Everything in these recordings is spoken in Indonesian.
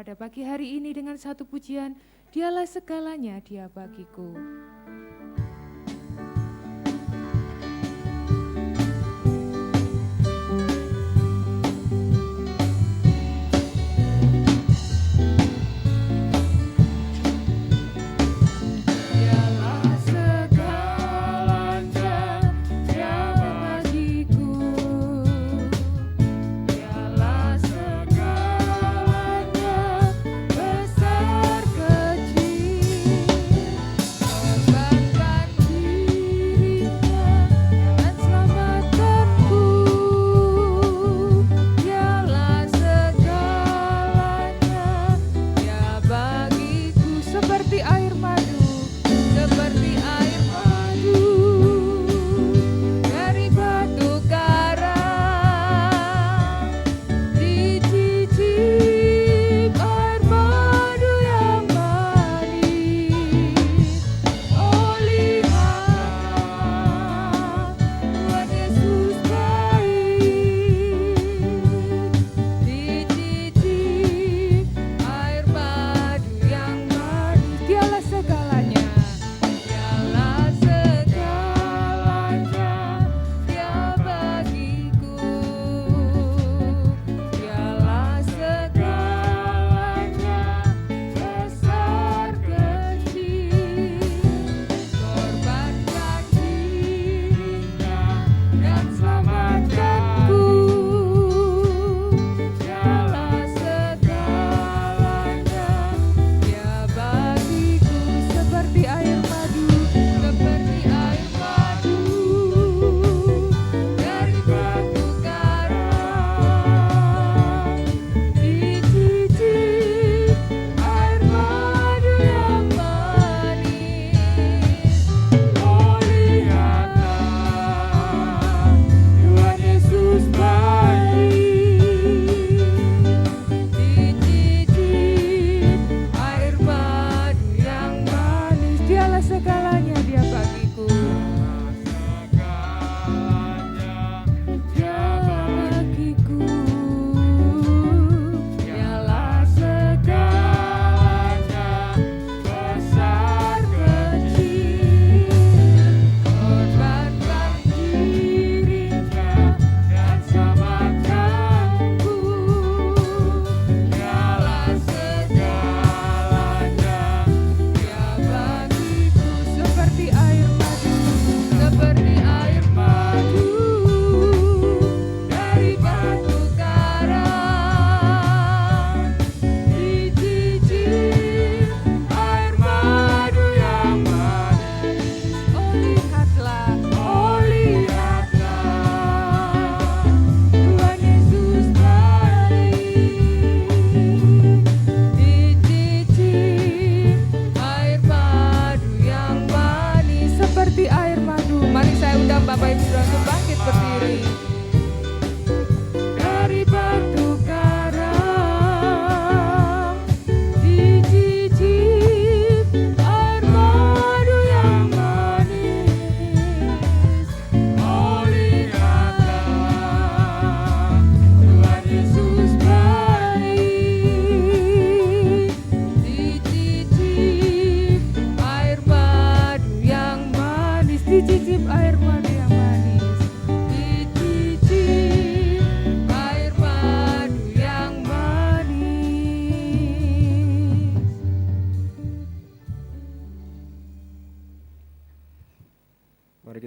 pada pagi hari ini dengan satu pujian, Dialah segalanya, Dia bagiku.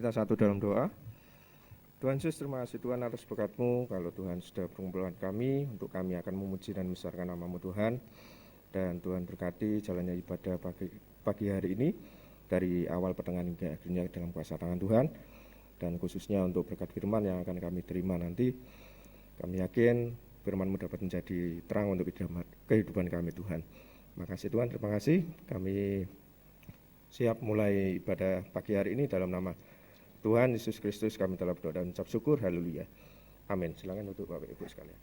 Satu dalam doa. Tuhan Yesus, terima kasih Tuhan atas berkat-Mu. Kalau Tuhan sudah berkumpulkan kami, untuk kami akan memuji dan membesarkan nama-Mu Tuhan. Dan Tuhan berkati jalannya ibadah pagi hari ini, dari awal pertengahan hingga akhirnya dalam kuasa tangan Tuhan. Dan khususnya untuk berkat firman yang akan kami terima nanti, kami yakin firman-Mu dapat menjadi terang untuk kehidupan kami Tuhan. Terima kasih Tuhan, terima kasih. Kami siap mulai ibadah pagi hari ini dalam nama Tuhan Yesus Kristus kami telah berdoa dan ucap syukur, haleluya. Amin. Silakan untuk Bapak Ibu sekalian.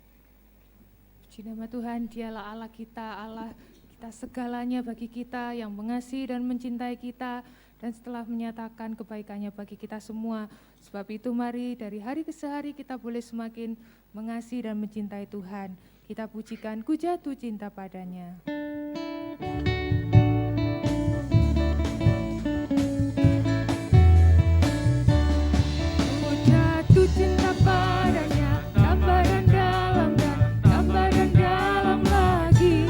Puji nama Tuhan, Dialah Allah kita segalanya bagi kita, yang mengasihi dan mencintai kita, dan setelah menyatakan kebaikannya bagi kita semua. Sebab itu mari dari hari ke hari kita boleh semakin mengasihi dan mencintai Tuhan. Kita pujikan Ku Jatuh Cinta Padanya. Ku jatuh cinta padanya, tambah dan dalam dan tambah dan dalam lagi.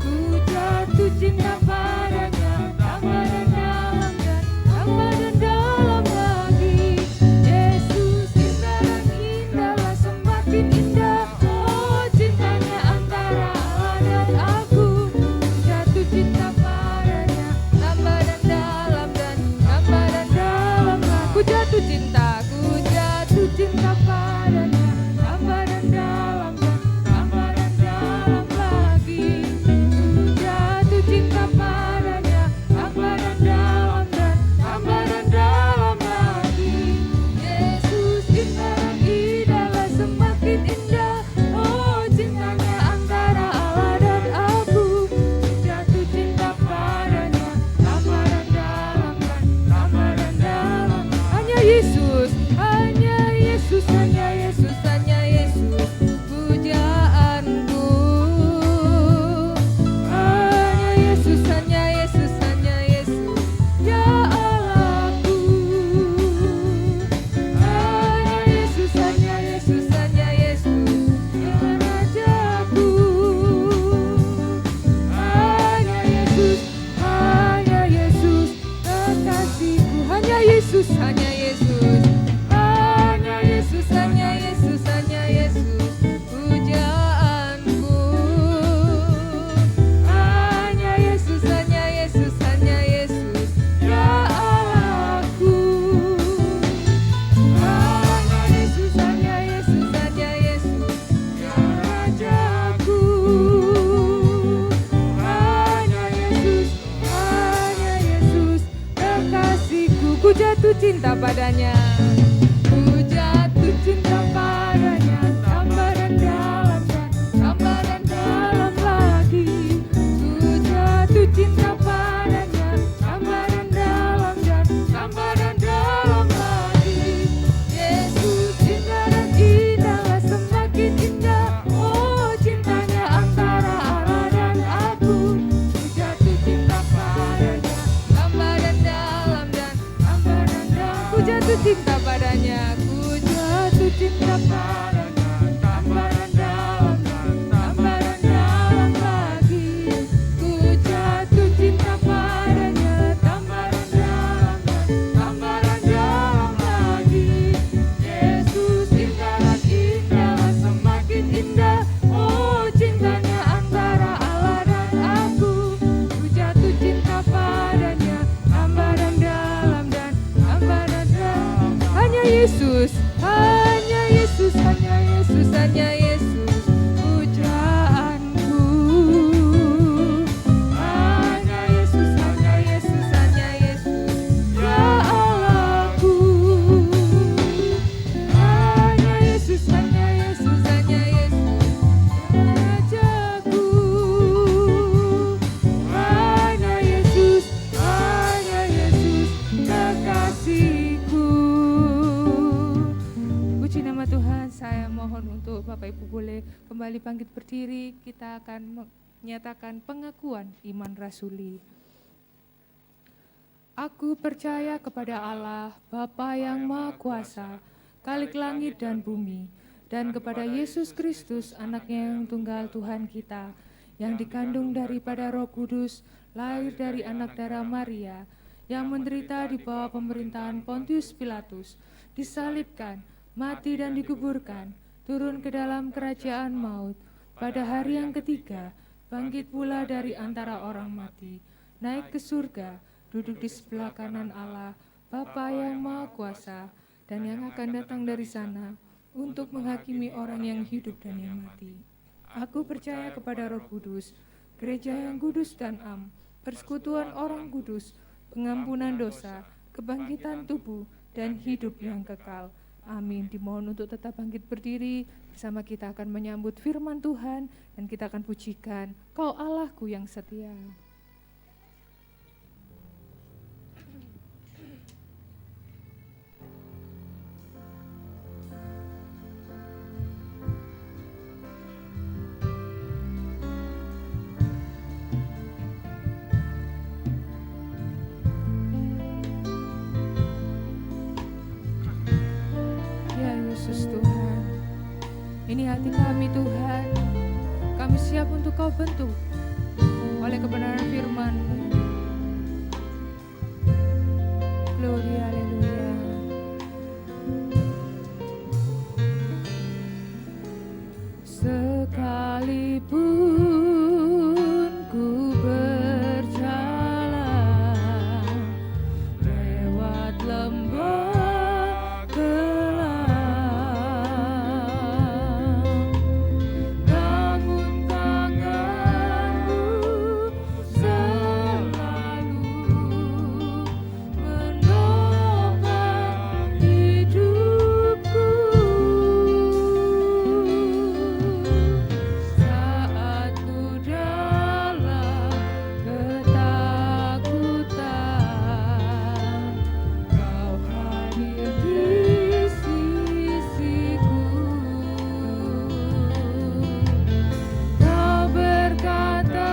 Ku jatuh cinta padanya, tambah dan dalam dan tambah dan dalam lagi. Yesus indah dan indahlah, semakin indah. Oh, cintanya antara Allah dan aku. Ku jatuh cinta padanya, tambah dan dalam dan tambah dan dalam lagi. Ku jatuh cinta padanya, tambah dan dalam dan tambah dan dalam lagi. Ku jatuh cinta padanya, tambah dan dalam dan tambah dan dalam lagi. Yesus indah dan indahlah, semakin indah. Oh, cintanya antara Allah dan aku. Ku jatuh cinta padanya, tambah dan dalam dan tambah dan dalam. Hanya Yesus, hanya Yesus, hanya Yesus, hanya Yesus, pujaanku. Hanya Yesus, hanya Yesus, hanya Yesus, ya Allahku. Hanya Yesus, hanya Yesus, hanya Yesus, ya Rajaku. Hanya Yesus, kekasihku. Hanya Yesus, hanya Yesus. Hanya Yesus, hanya Yesus, hanya Yesus, pujaanku. Hanya Yesus, hanya Yesus, hanya Yesus, ya Allahku. Hanya Yesus, hanya Yesus, hanya Yesus, ya Rajaku. Hanya Yesus, kekasihku. Ku jatuh cinta padanya. Ku jatuh cinta padanya, tambah dan dalam dan tambah dan dalam lagi. Ku jatuh cinta padanya, tambah dan dalam dan tambah dan dalam lagi. Yesus indah dan indahlah, semakin indah. Oh, cintanya antara Allah dan aku. Ku jatuh cinta padanya, tambah dan dalam dan tambah dan dalam. Ku jatuh cinta padanya, ku jatuh cinta padanya, tambah dan dalam dan tambah dan dalam lagi. Ku jatuh cinta padanya, tambah dan dalam dan tambah dan dalam lagi. Yesus indah dan indahlah, semakin indah. Oh, cintanya antara Allah dan aku. Ku jatuh cinta padanya, tambah dan dalam dan tambah dan dalam. Hanya Yesus, hanya Yesus, hanya Yesus, hanya Yesus, pujaanku. Hanya Yesus, hanya Yesus, hanya Yesus, ya Allahku. Hanya Yesus, hanya Yesus, hanya Yesus, ya Rajaku. Hanya Yesus, kekasihku. Puji nama Tuhan. Saya mohon untuk Bapak Ibu boleh kembali bangkit berdiri. Kita akan menyatakan pengakuan iman rasuli. Aku percaya kepada Allah, Bapa yang Maha Kuasa, Khalik langit dan bumi, dan kepada Yesus Kristus, anaknya yang tunggal Tuhan kita, yang dikandung daripada Roh Kudus, lahir dari anak darah Maria, yang menderita di bawah pemerintahan Pontius Pilatus, disalibkan, mati dan dikuburkan, turun ke dalam kerajaan maut, pada hari yang ketiga, bangkit pula dari antara orang mati, naik ke surga, duduk di sebelah kanan Allah, Bapa yang Maha Kuasa, dan yang akan datang dari sana untuk menghakimi orang yang hidup dan yang mati. Aku percaya kepada Roh Kudus, gereja yang kudus dan am, persekutuan orang kudus, pengampunan dosa, kebangkitan tubuh, dan hidup yang kekal. Amin. Dimohon untuk tetap bangkit berdiri. Bersama kita akan menyambut firman Tuhan dan kita akan pujikan Kau Allahku yang setia. Ini hati kami Tuhan, kami siap untuk Kau bentuk oleh kebenaran firman-Mu. Glory, haleluya. Sekalipun ku berjalan lewat lembah gelap, namun tangan-Mu selalu menopang hidupku. Saat ku dalam ketakutan, Kau hadir di sisiku. Kau berkata,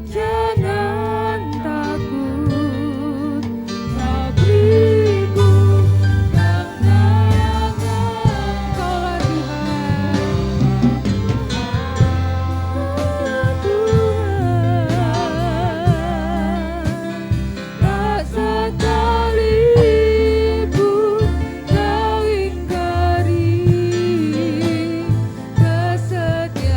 jangan takut, Kau beriku kemenangan. Kaulah Tuhan, tak sekalipun Kau ingkari kesetiaan-Mu,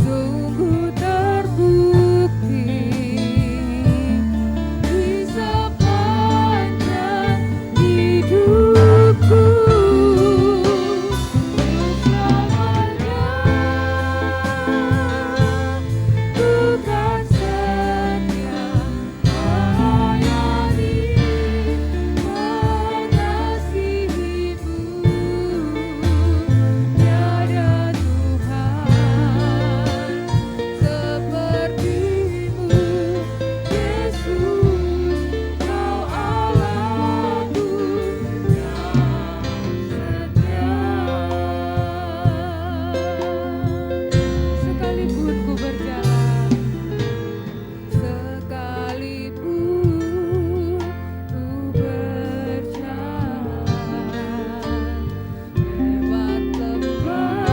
sungguh terbukti di sepanjang hidupku. Selamanya ku kan setia melayani, mengasihi-Mu. Tiada Tuhan seperti-Mu, Yesus, Kau Allahku yang setia. Sekalipun ku berjalan, sekalipun ku berjalan lewat lembah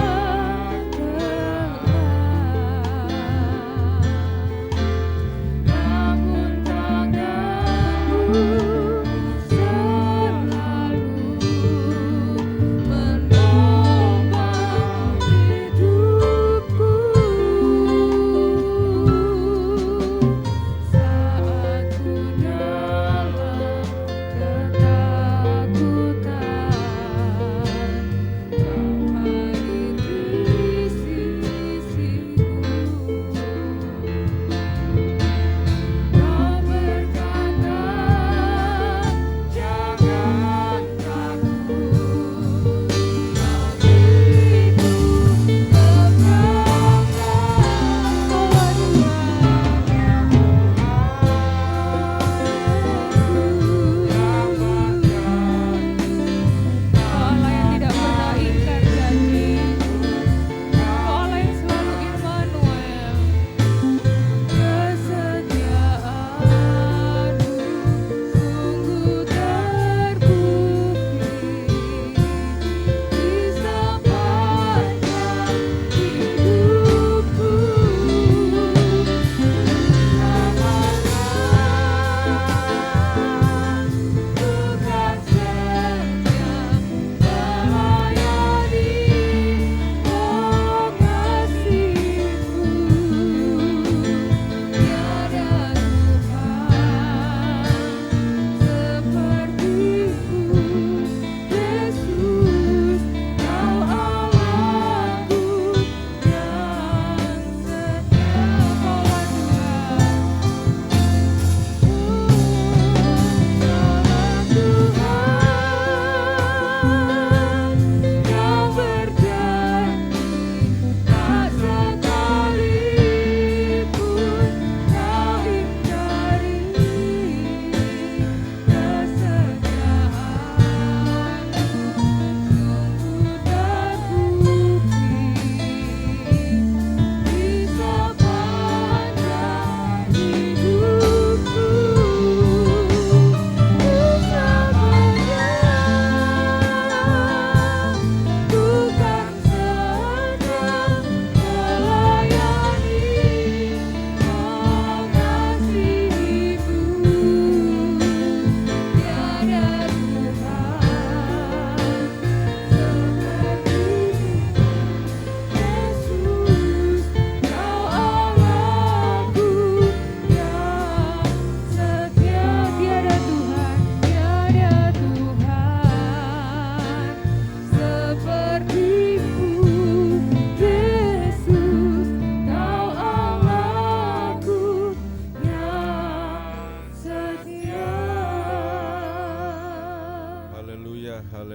gelap, namun tangan-Mu selalu menopang hidupku. Saat ku dalam ketakutan, Kau hadir di sisiku. Kau berkata,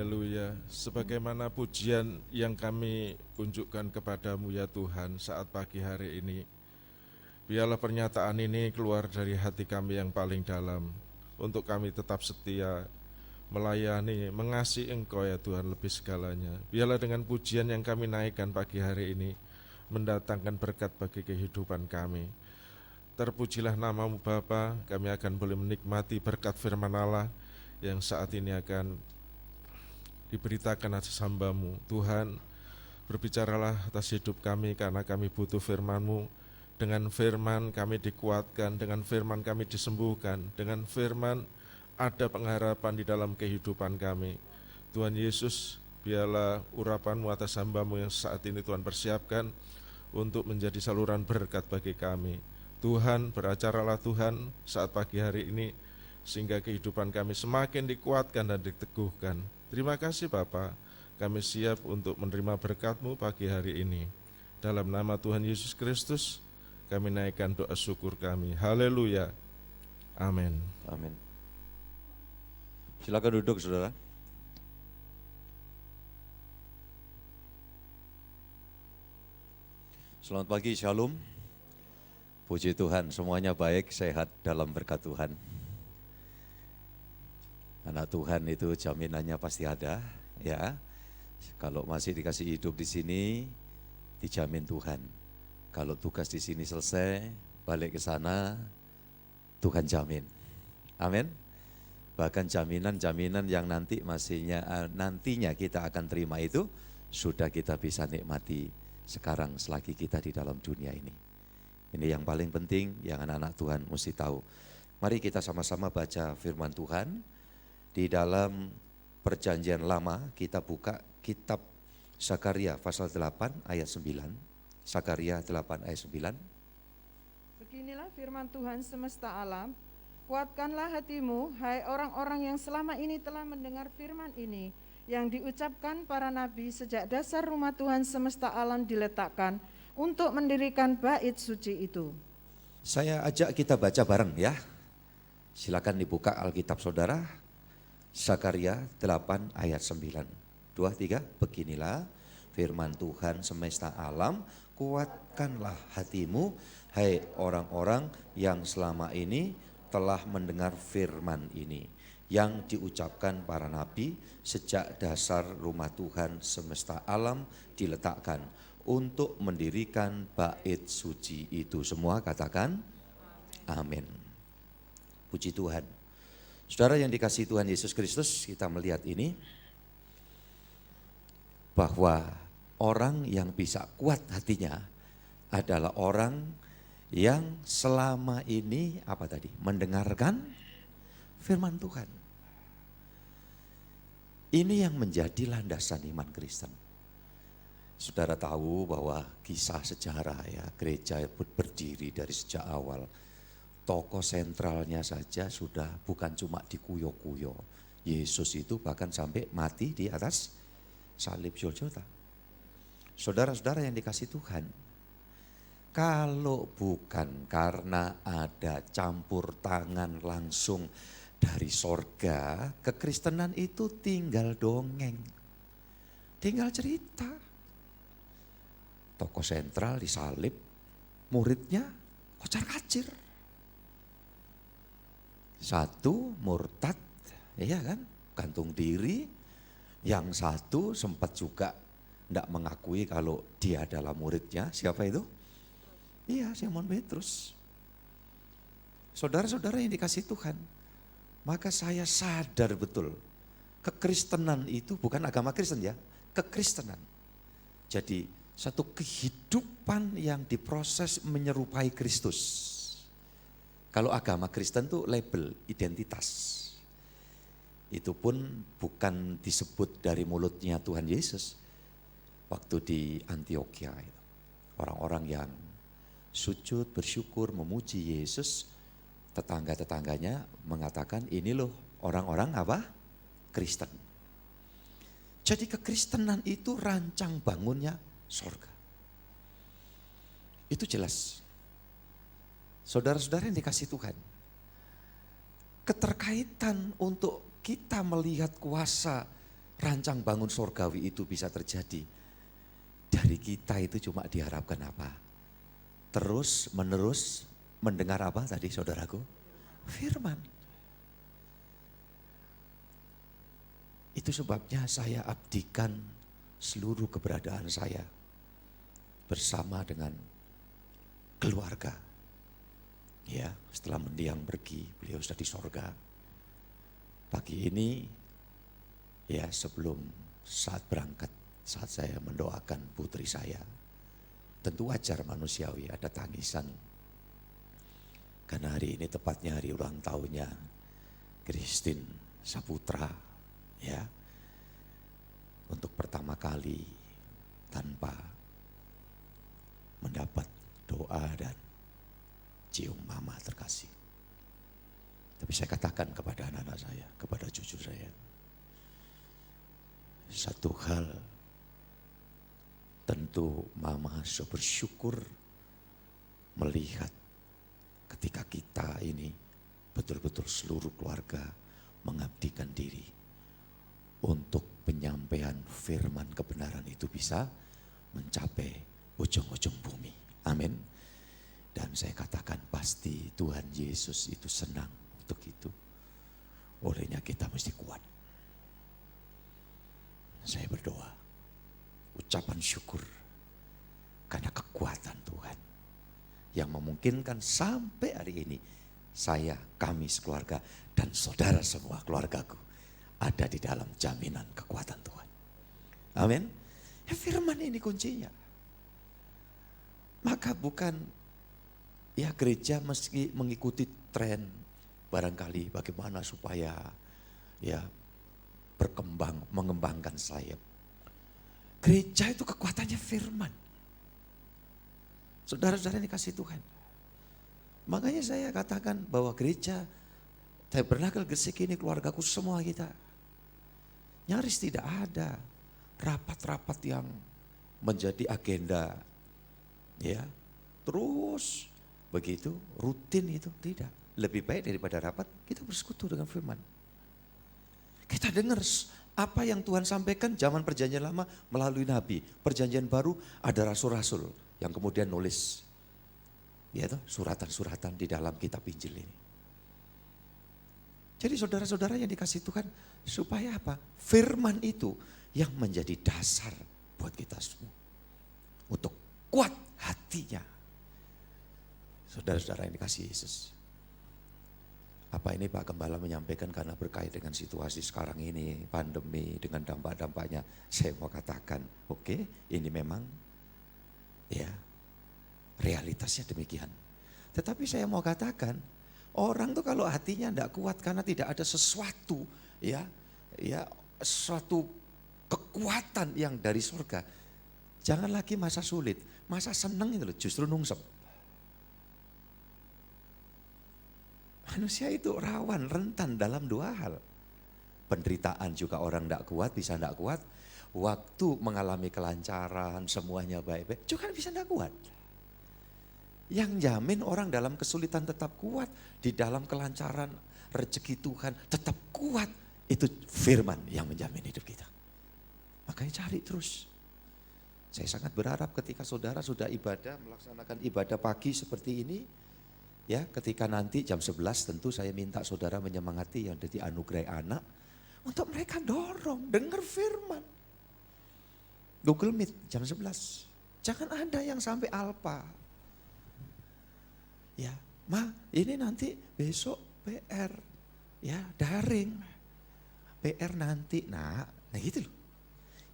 Haleluya. Sebagaimana pujian yang kami unjukkan kepadamu ya Tuhan saat pagi hari ini, biarlah pernyataan ini keluar dari hati kami yang paling dalam, untuk kami tetap setia melayani, mengasihi Engkau ya Tuhan lebih segalanya. Biarlah dengan pujian yang kami naikkan pagi hari ini mendatangkan berkat bagi kehidupan kami. Terpujilah namamu Bapa, kami akan boleh menikmati berkat firman Allah yang saat ini akan diberitakan atas hamba-Mu. Tuhan, berbicaralah atas hidup kami karena kami butuh firman-Mu. Dengan firman kami dikuatkan, dengan firman kami disembuhkan, dengan firman ada pengharapan di dalam kehidupan kami. Tuhan Yesus, biarlah urapan-Mu atas hamba-Mu yang saat ini Tuhan persiapkan untuk menjadi saluran berkat bagi kami. Tuhan, beracaralah Tuhan saat pagi hari ini, sehingga kehidupan kami semakin dikuatkan dan diteguhkan. Terima kasih Bapa, kami siap untuk menerima berkat-Mu pagi hari ini. Dalam nama Tuhan Yesus Kristus, kami naikkan doa syukur kami. Haleluya. Amin. Amin. Silakan duduk saudara. Selamat pagi, Shalom. Puji Tuhan, semuanya baik, sehat dalam berkat Tuhan. Anak Tuhan itu jaminannya pasti ada, ya. Kalau masih dikasih hidup di sini, dijamin Tuhan. Kalau tugas di sini selesai, balik ke sana, Tuhan jamin. Amin. Bahkan jaminan-jaminan yang nantinya kita akan terima itu sudah kita bisa nikmati sekarang selagi kita di dalam dunia ini. Ini yang paling penting yang anak-anak Tuhan mesti tahu. Mari kita sama-sama baca firman Tuhan. Di dalam perjanjian lama kita buka kitab Zakaria pasal 8 ayat 9. Zakaria 8 ayat 9. Beginilah firman Tuhan semesta alam, kuatkanlah hatimu, hai orang-orang yang selama ini telah mendengar firman ini, yang diucapkan para nabi sejak dasar rumah Tuhan semesta alam diletakkan untuk mendirikan bait suci itu. Saya ajak kita baca bareng ya. Silakan dibuka Alkitab saudara. Zakaria 8 ayat 9. 2, 3, beginilah firman Tuhan semesta alam, kuatkanlah hatimu, hai orang-orang yang selama ini telah mendengar firman ini, yang diucapkan para nabi sejak dasar rumah Tuhan semesta alam diletakkan untuk mendirikan bait suci itu. Semua katakan amin. Puji Tuhan. Saudara yang dikasihi Tuhan Yesus Kristus, kita melihat ini bahwa orang yang bisa kuat hatinya adalah orang yang selama ini mendengarkan firman Tuhan. Ini yang menjadi landasan iman Kristen. Saudara tahu bahwa kisah sejarah ya, gereja berdiri dari sejak awal. Tokoh sentralnya saja sudah bukan cuma dikuyo-kuyo. Yesus itu bahkan sampai mati di atas salib Golgota. Saudara-saudara yang dikasihi Tuhan, kalau bukan karena ada campur tangan langsung dari sorga, kekristenan itu tinggal dongeng, tinggal cerita. Tokoh sentral disalib, muridnya kocar-kacir. Satu murtad, iya kan, gantung diri. Yang satu sempat juga tidak mengakui kalau dia adalah muridnya. Siapa itu? Iya, Simon Petrus. Saudara-saudara yang dikasihi Tuhan, maka saya sadar betul, kekristenan itu bukan agama Kristen ya, kekristenan. Jadi satu kehidupan yang diproses menyerupai Kristus. Kalau agama Kristen itu label, identitas. Itu pun bukan disebut dari mulutnya Tuhan Yesus. Waktu di Antioquia, orang-orang yang sujud, bersyukur, memuji Yesus, tetangga-tetangganya mengatakan ini loh orang-orang apa? Kristen. Jadi kekristenan itu rancang bangunnya sorga. Itu jelas. Saudara-saudara yang dikasihi Tuhan, keterkaitan untuk kita melihat kuasa rancang bangun sorgawi itu bisa terjadi, dari kita itu cuma diharapkan apa? Terus menerus mendengar apa tadi saudaraku? Firman. Itu sebabnya saya abdikan seluruh keberadaan saya bersama dengan keluarga. Ya, setelah mendiang pergi, beliau sudah di sorga. Pagi ini, ya sebelum saat berangkat, saat saya mendoakan putri saya, tentu wajar manusiawi ada tangisan. Karena hari ini tepatnya hari ulang tahunnya Christine Saputra, ya. Untuk pertama kali tanpa mendapat doa dan cium mama terkasih. Tapi saya katakan kepada anak-anak saya, kepada cucu saya, satu hal tentu mama bersyukur melihat ketika kita ini betul-betul seluruh keluarga mengabdikan diri untuk penyampaian firman kebenaran itu bisa mencapai ujung-ujung bumi. Amin. Dan saya katakan pasti Tuhan Yesus itu senang untuk itu. Olehnya kita mesti kuat. Saya berdoa, ucapan syukur karena kekuatan Tuhan yang memungkinkan sampai hari ini saya, kami sekeluarga dan saudara semua keluargaku ada di dalam jaminan kekuatan Tuhan. Amin. Ya, firman ini kuncinya. Maka bukan ya gereja meski mengikuti tren barangkali bagaimana supaya ya berkembang, mengembangkan sayap. Gereja itu kekuatannya firman. Saudara-saudara yang dikasih Tuhan. Makanya saya katakan bahwa gereja Tabernakel Gresik ini keluargaku semua kita. Nyaris tidak ada rapat-rapat yang menjadi agenda. Ya, terus begitu rutin itu tidak. Lebih baik daripada rapat kita bersekutu dengan firman. Kita dengar apa yang Tuhan sampaikan zaman perjanjian lama melalui nabi. Perjanjian baru ada rasul-rasul yang kemudian nulis yaitu suratan-suratan di dalam kitab Injil ini. Jadi saudara-saudara yang dikasih Tuhan, supaya apa? Firman itu yang menjadi dasar buat kita semua. Untuk kuat hatinya. Saudara-saudara yang dikasih Yesus. Apa ini Pak Gembala menyampaikan karena berkait dengan situasi sekarang ini, pandemi dengan dampak-dampaknya. Saya mau katakan, oke, ini memang ya realitasnya demikian. Tetapi saya mau katakan, orang tuh kalau hatinya tidak kuat karena tidak ada sesuatu ya suatu kekuatan yang dari surga. Jangan lagi masa sulit, masa senang itu loh justru nungsep. Manusia itu rawan, rentan dalam dua hal. Penderitaan juga orang tidak kuat, bisa tidak kuat. Waktu mengalami kelancaran, semuanya baik-baik, juga bisa tidak kuat. Yang jamin orang dalam kesulitan tetap kuat, di dalam kelancaran rezeki Tuhan tetap kuat, itu firman yang menjamin hidup kita. Makanya cari terus. Saya sangat berharap ketika saudara sudah ibadah, melaksanakan ibadah pagi seperti ini, ya ketika nanti jam 11 tentu saya minta saudara menyemangati yang jadi anugerah anak, untuk mereka dorong, dengar firman. Google Meet jam 11, jangan ada yang sampai alpa. Ya, Ma, ini nanti besok PR, ya daring, PR nanti, nah gitu loh.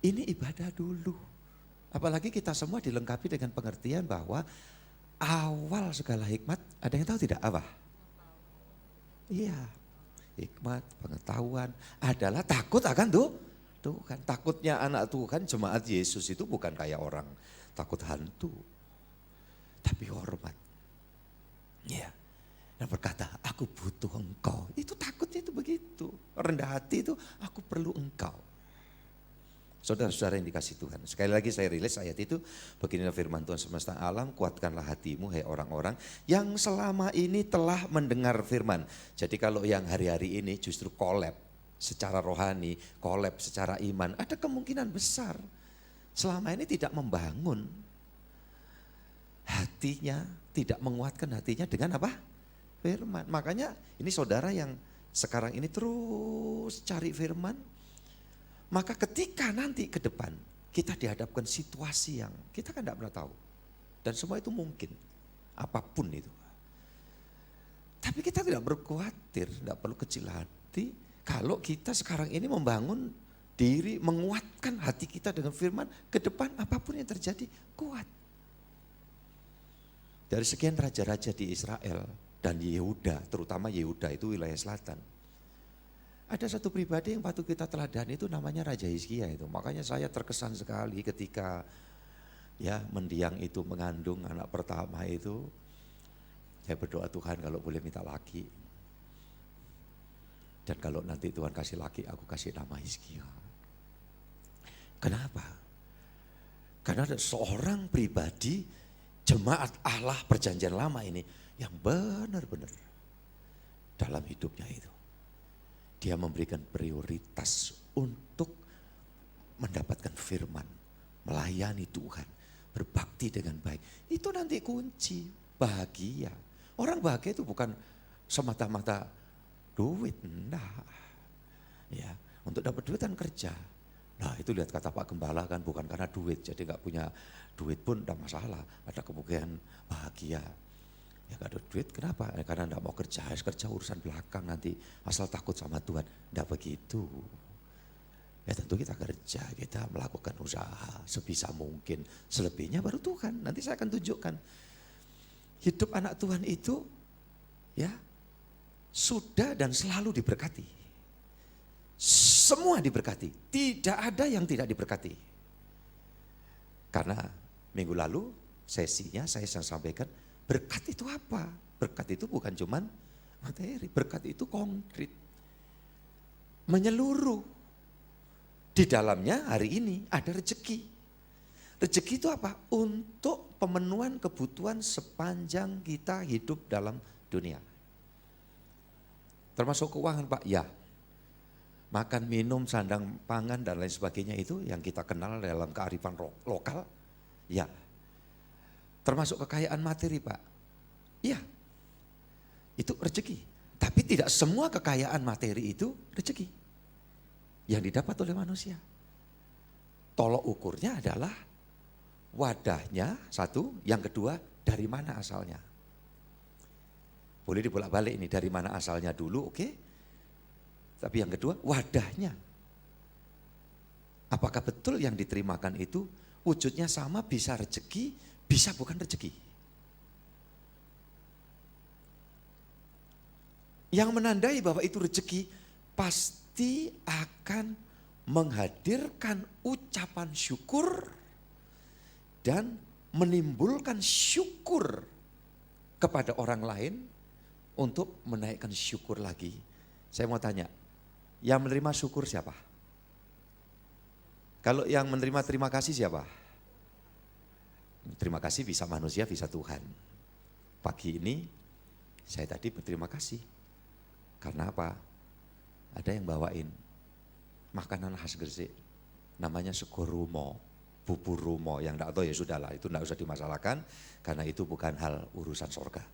Ini ibadah dulu. Apalagi kita semua dilengkapi dengan pengertian bahwa awal segala hikmat, ada yang tahu tidak apa? Iya, hikmat, pengetahuan adalah takut akan Tuhan. Takutnya anak Tuhan, jemaat Yesus itu bukan kayak orang takut hantu, tapi hormat. Ya, dan berkata, aku butuh engkau. Itu takutnya itu begitu. Rendah hati itu, aku perlu engkau. Saudara-saudara yang dikasih Tuhan. Sekali lagi saya rilis ayat itu. Beginilah firman Tuhan semesta alam, kuatkanlah hatimu hai orang-orang yang selama ini telah mendengar firman. Jadi kalau yang hari-hari ini justru collab. secara rohani, kolab secara iman, ada kemungkinan besar selama ini tidak membangun hatinya, tidak menguatkan hatinya dengan apa? Firman. Makanya ini saudara yang sekarang ini terus cari firman, maka ketika nanti ke depan kita dihadapkan situasi yang kita kan tidak pernah tahu. Dan semua itu mungkin, apapun itu. Tapi kita tidak perlu khawatir, tidak perlu kecil hati. Kalau kita sekarang ini membangun diri, menguatkan hati kita dengan firman, ke depan apapun yang terjadi kuat. Dari sekian raja-raja di Israel dan Yehuda, terutama Yehuda itu wilayah selatan. Ada satu pribadi yang patut kita teladani itu namanya Raja Hizkia itu. Makanya saya terkesan sekali ketika ya mendiang itu mengandung anak pertama itu. Saya berdoa Tuhan kalau boleh minta laki. Dan kalau nanti Tuhan kasih laki, aku kasih nama Hizkia. Kenapa? Karena ada seorang pribadi jemaat Allah perjanjian lama ini yang benar-benar dalam hidupnya itu. Dia memberikan prioritas untuk mendapatkan firman, melayani Tuhan, berbakti dengan baik. Itu nanti kunci bahagia. Orang bahagia itu bukan semata-mata duit, enggak. Ya, untuk dapat duit kan kerja. Nah itu lihat kata Pak Gembala kan bukan karena duit, jadi nggak punya duit pun tidak masalah, ada kebahagiaan bahagia. Ya gak ada duit kenapa? Karena enggak mau kerja, harus kerja urusan belakang nanti, asal takut sama Tuhan. Enggak begitu. Ya tentu kita kerja, kita melakukan usaha sebisa mungkin. Selebihnya baru Tuhan, nanti saya akan tunjukkan. Hidup anak Tuhan itu ya sudah dan selalu diberkati. Semua diberkati, tidak ada yang tidak diberkati. Karena minggu lalu sesinya saya sampaikan, berkat itu apa? Berkat itu bukan cuman materi, berkat itu konkret. Menyeluruh. Di dalamnya hari ini ada rezeki. Rezeki itu apa? Untuk pemenuhan kebutuhan sepanjang kita hidup dalam dunia. Termasuk keuangan Pak, ya. Makan, minum, sandang, pangan dan lain sebagainya itu yang kita kenal dalam kearifan lokal, ya. Termasuk kekayaan materi Pak, ya. Itu rezeki. Tapi tidak semua kekayaan materi itu rezeki yang didapat oleh manusia. Tolok ukurnya adalah wadahnya satu, yang kedua dari mana asalnya. Boleh dibolak-balik ini, dari mana asalnya dulu, oke. Tapi yang kedua, wadahnya. Apakah betul yang diterimakan itu wujudnya sama, bisa rezeki, bisa bukan rezeki. Yang menandai bahwa itu rezeki pasti akan menghadirkan ucapan syukur dan menimbulkan syukur kepada orang lain untuk menaikkan syukur lagi. Saya mau tanya, yang menerima syukur siapa? Kalau yang menerima terima kasih siapa? Terima kasih bisa manusia, bisa Tuhan. Pagi ini saya tadi berterima kasih. Karena apa? Ada yang bawain makanan khas Gresik. Namanya segurumo, bubur rumo. Yang tidak tahu ya sudahlah, itu tidak usah dimasalahkan. Karena itu bukan hal urusan surga.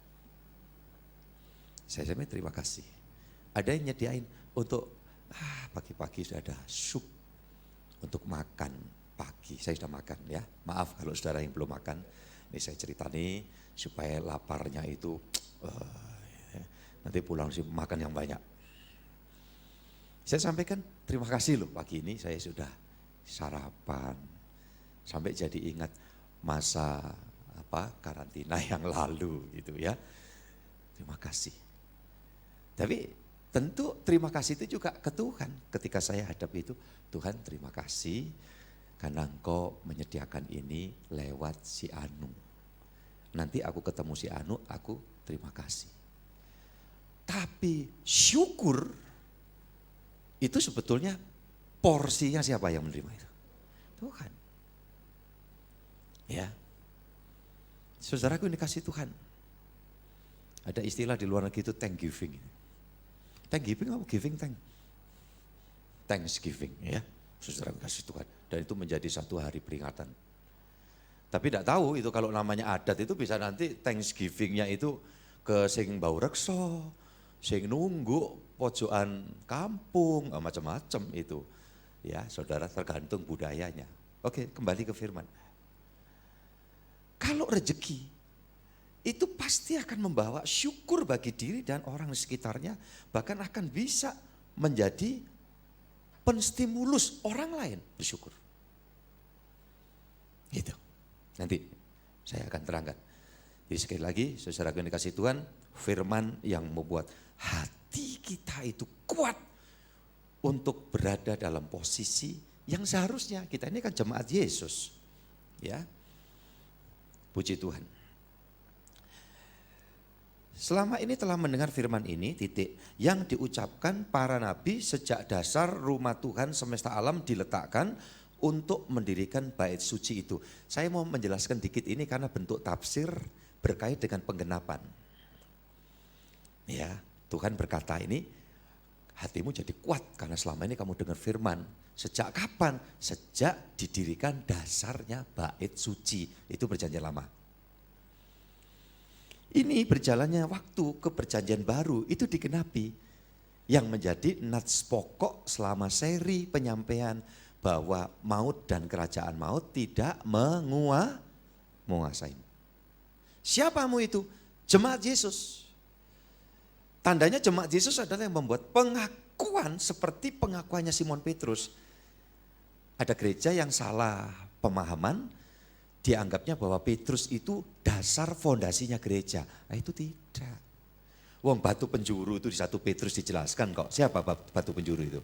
Saya terima kasih. Ada yang nyediain untuk pagi-pagi sudah ada sup untuk makan pagi. Saya sudah makan ya. Maaf kalau saudara yang belum makan. Ini saya cerita nih supaya laparnya itu nanti pulang sih makan yang banyak. Saya sampaikan terima kasih loh pagi ini saya sudah sarapan. Sampai jadi ingat masa karantina yang lalu gitu ya. Terima kasih. Tapi tentu terima kasih itu juga ke Tuhan. Ketika saya hadap itu, Tuhan terima kasih karena Engkau menyediakan ini lewat si Anu. Nanti aku ketemu si Anu, aku terima kasih. Tapi syukur itu sebetulnya porsinya siapa yang menerima itu? Tuhan. Ya. Saudaraku ini kasih Tuhan. Ada istilah di luar negeri itu thanksgiving. Thanksgiving apa giving thank? Thanksgiving ya, saudara kasih Tuhan. Dan itu menjadi satu hari peringatan. Tapi tidak tahu itu kalau namanya adat itu bisa nanti Thanksgiving-nya itu ke sing bau rekso, sing nunggu pojokan kampung, macam-macam itu. Ya, saudara, tergantung budayanya. Oke, kembali ke firman. Kalau rezeki itu pasti akan membawa syukur bagi diri dan orang di sekitarnya, bahkan akan bisa menjadi penstimulus orang lain bersyukur. Gitu. Nanti saya akan terangkan. Jadi sekali lagi, saudara yang dikasih Tuhan, firman yang membuat hati kita itu kuat untuk berada dalam posisi yang seharusnya. Kita ini kan jemaat Yesus. Ya. Puji Tuhan. Selama ini telah mendengar firman ini, yang diucapkan para nabi sejak dasar rumah Tuhan semesta alam diletakkan untuk mendirikan bait suci itu. Saya mau menjelaskan dikit ini karena bentuk tafsir berkait dengan penggenapan. Ya, Tuhan berkata ini, hatimu jadi kuat karena selama ini kamu dengar firman. Sejak kapan? Sejak didirikan dasarnya bait suci. Itu perjanjian lama. Ini berjalannya waktu ke perjanjian baru itu digenapi. Yang menjadi nats pokok selama seri penyampaian bahwa maut dan kerajaan maut tidak menguasai. Siapamu itu? Jemaat Yesus. Tandanya jemaat Yesus adalah yang membuat pengakuan seperti pengakuannya Simon Petrus. Ada gereja yang salah pemahaman, dianggapnya bahwa Petrus itu dasar fondasinya gereja. Nah, itu tidak. Wong batu penjuru itu di 1 Petrus dijelaskan kok. Siapa batu penjuru itu?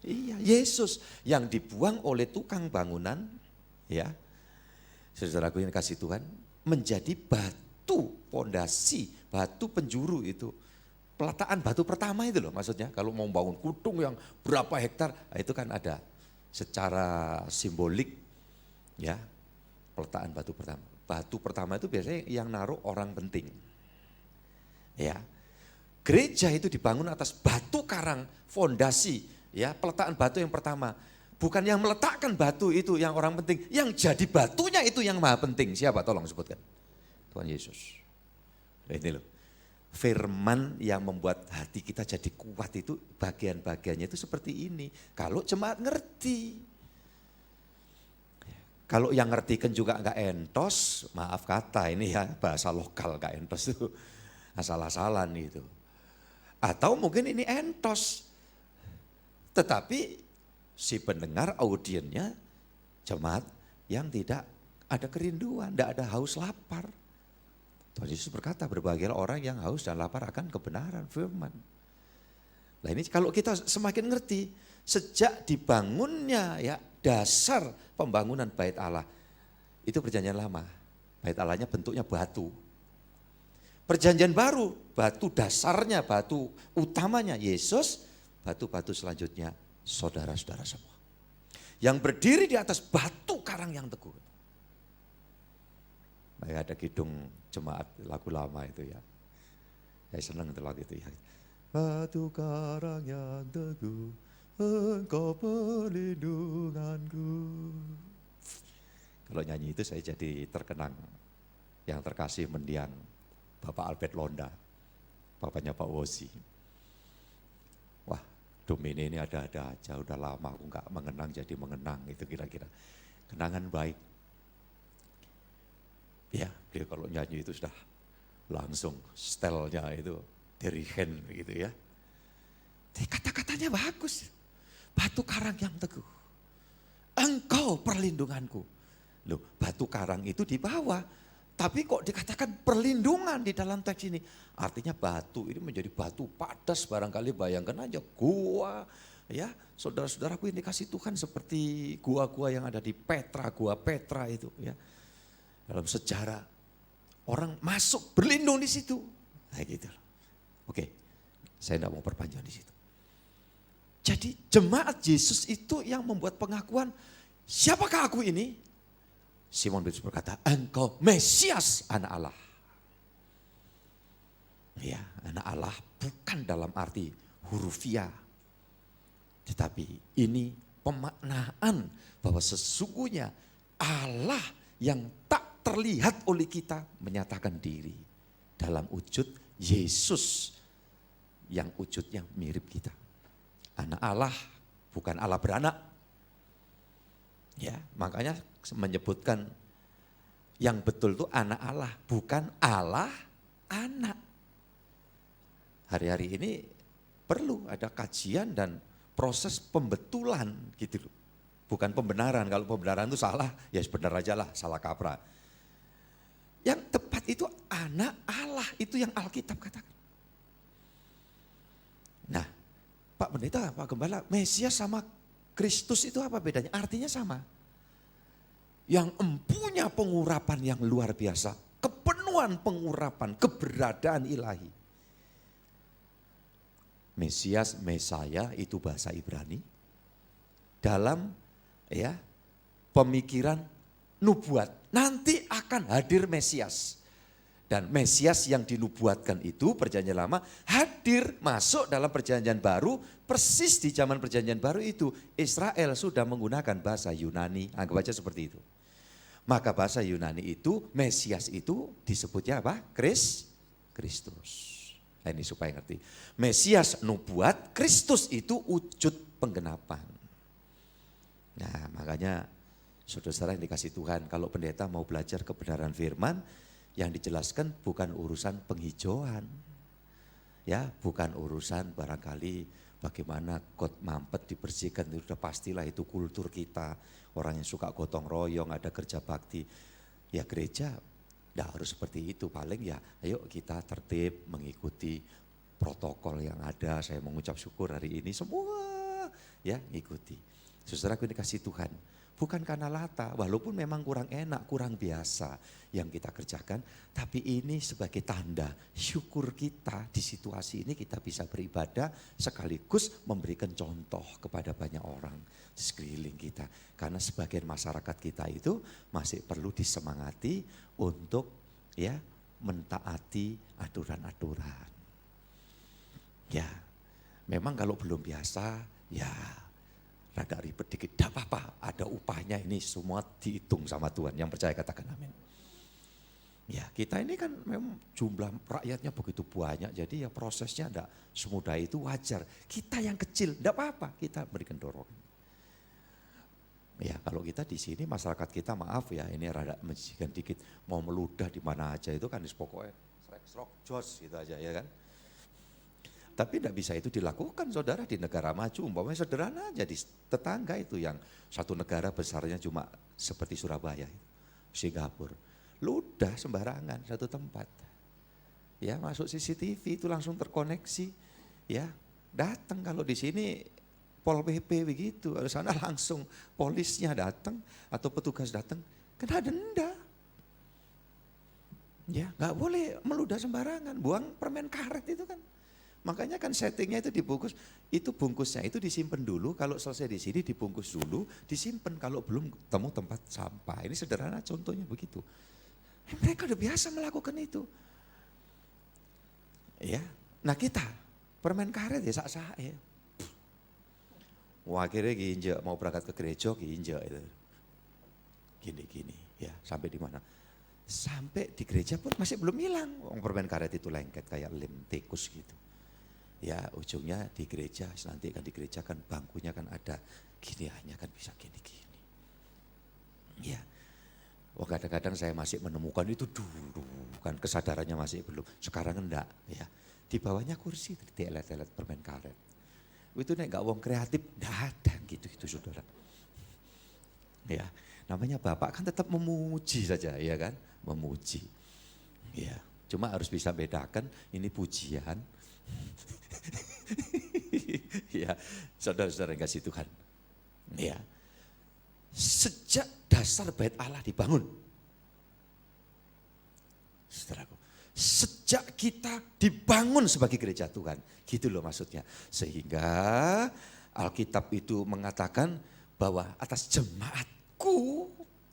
Iya, Yesus yang dibuang oleh tukang bangunan, ya. Saudaraku yang kasih Tuhan, menjadi batu fondasi, batu penjuru itu. Peletakan batu pertama itu loh maksudnya. Kalau mau bangun kudung yang berapa hektar, nah itu kan ada secara simbolik, ya. Peletakan batu pertama. Batu pertama itu biasanya yang naruh orang penting. Ya. Gereja itu dibangun atas batu karang, fondasi, ya, peletakan batu yang pertama. Bukan yang meletakkan batu itu yang orang penting, yang jadi batunya itu yang maha penting. Siapa? Tolong sebutkan. Tuhan Yesus. Nah, ini loh. Firman yang membuat hati kita jadi kuat itu bagian-bagiannya itu seperti ini. Kalau jemaat ngerti. Kalau yang ngerti kan juga enggak entos, maaf kata ini ya bahasa lokal enggak entos itu asal-asalan itu. Atau mungkin ini entos, tetapi si pendengar audiennya jemaat yang tidak ada kerinduan, tidak ada haus lapar. Tuhan Yesus berkata berbahagialah orang yang haus dan lapar akan kebenaran firman. Nah ini kalau kita semakin ngerti, sejak dibangunnya ya dasar pembangunan bait Allah, itu perjanjian lama. Bait Allahnya bentuknya batu. Perjanjian baru, batu dasarnya, batu utamanya Yesus, batu-batu selanjutnya saudara-saudara semua. Yang berdiri di atas batu karang yang teguh. Nah, ada kidung jemaat lagu lama itu ya. Saya senang itu lagu itu ya. Batu karang yang teguh, engkau perlindunganku. Kalau nyanyi itu saya jadi terkenang. Yang terkasih mendiang Bapak Albert Londa, bapaknya Pak Wosi. Wah, Domini ini ada-ada aja, udah lama aku gak mengenang jadi mengenang, itu kira-kira. Kenangan baik. Ya, dia kalau nyanyi itu sudah langsung stylenya itu dirigen gitu ya. Tapi kata-katanya bagus. Batu karang yang teguh. Engkau perlindunganku. Loh, batu karang itu di bawah. Tapi kok dikatakan perlindungan di dalam teks ini. Artinya batu ini menjadi batu padas, barangkali bayangkan aja gua. Ya, saudara-saudaraku ini dikasih Tuhan seperti gua-gua yang ada di Petra, gua Petra itu ya. Dalam sejarah orang masuk berlindung di situ. Nah gitu. Oke, saya tidak mau perpanjang di situ. Jadi jemaat Yesus itu yang membuat pengakuan, siapakah aku ini? Simon Petrus berkata, engkau Mesias, anak Allah. Ya, anak Allah bukan dalam arti hurufiah. Tetapi ini pemaknaan bahwa sesungguhnya Allah yang tak terlihat oleh kita menyatakan diri dalam wujud Yesus yang wujudnya mirip kita. Anak Allah bukan Allah beranak. Ya, makanya menyebutkan yang betul itu anak Allah, bukan Allah anak. Hari-hari ini perlu ada kajian dan proses pembetulan gitu loh. Bukan pembenaran, kalau pembenaran itu salah, ya benar aja lah, salah kaprah. Yang tepat itu anak Allah, itu yang Alkitab katakan. Nah, Pak Pendeta, Pak Gembala, Mesias sama Kristus itu apa bedanya? Artinya sama. Yang empunya pengurapan yang luar biasa, kepenuhan pengurapan, keberadaan ilahi. Mesias, Mesaya itu bahasa Ibrani. Dalam ya pemikiran nubuat, nanti akan hadir Mesias. Dan Mesias yang dinubuatkan itu perjanjian lama hadir masuk dalam perjanjian baru, persis di zaman perjanjian baru itu Israel sudah menggunakan bahasa Yunani, anggap aja seperti itu. Maka bahasa Yunani itu, Mesias itu disebutnya apa? Kristus. Nah, ini supaya ngerti. Mesias nubuat, Kristus itu wujud penggenapan. Nah makanya saudara-saudara yang dikasih Tuhan, kalau pendeta mau belajar kebenaran firman, yang dijelaskan bukan urusan penghijauan, ya bukan urusan barangkali bagaimana kot mampet dibersihkan, itu sudah pastilah itu kultur kita, orang yang suka gotong royong, ada kerja bakti, ya gereja tidak harus seperti itu, paling ya ayo kita tertib mengikuti protokol yang ada. Saya mengucap syukur hari ini semua ya ikuti. Saudaraku yang dikasih Tuhan, bukan karena lata, walaupun memang kurang enak, kurang biasa yang kita kerjakan, tapi ini sebagai tanda syukur kita di situasi ini kita bisa beribadah sekaligus memberikan contoh kepada banyak orang di sekeliling kita. Karena sebagian masyarakat kita itu masih perlu disemangati untuk ya mentaati aturan-aturan. Ya, memang kalau belum biasa ya rada ribet dikit, tidak apa-apa, ada upahnya, ini semua dihitung sama Tuhan. Yang percaya katakan amin. Ya kita ini kan memang jumlah rakyatnya begitu banyak, jadi ya prosesnya tidak semudah itu, wajar. Kita yang kecil, tidak apa-apa, kita berikan dorongan. Ya kalau kita di sini masyarakat kita maaf ya, ini rada menjijikan dikit, mau meludah di mana aja itu kan pokoknya srek jos gitu aja ya kan. Tapi tidak bisa itu dilakukan saudara di negara maju, umpamanya sederhana aja di tetangga itu yang satu negara besarnya cuma seperti Surabaya, Singapura. Ludah sembarangan satu tempat. Ya masuk CCTV itu langsung terkoneksi. Ya datang, kalau di sini Pol PP begitu, di sana langsung polisnya datang atau petugas datang, kena denda. Ya nggak boleh meludah sembarangan, buang permen karet itu kan. Makanya kan settingnya itu dibungkus, itu bungkusnya itu disimpan dulu, kalau selesai di sini dibungkus dulu, disimpan kalau belum temu tempat sampah. Ini sederhana contohnya begitu. Mereka udah biasa melakukan itu. Ya, nah kita permen karet ya sak-sak ya. Wah akhirnya ginjak mau berangkat ke gereja ginjak itu. Gini-gini ya, sampai di mana? Sampai di gereja pun masih belum hilang. Permen karet itu lengket kayak lem tikus gitu. Ya ujungnya di gereja, nanti kan di gereja kan bangkunya kan ada gini, hanya kan bisa gini-gini. Ya, wah kadang-kadang saya masih menemukan itu dulu, kan kesadarannya masih belum, sekarang enggak ya. Di bawahnya kursi, telet-telet permen karet. Itu nek gak wong kreatif, enggak ada gitu-gitu saudara. Ya, namanya Bapak kan tetap memuji saja ya kan, memuji. Ya, cuma harus bisa bedakan ini pujian. Ya, saudara-saudara yang kasih Tuhan. Ya. Sejak dasar bait Allah dibangun. Saudaraku, sejak kita dibangun sebagai gereja Tuhan, gitu loh maksudnya. Sehingga Alkitab itu mengatakan bahwa atas jemaatku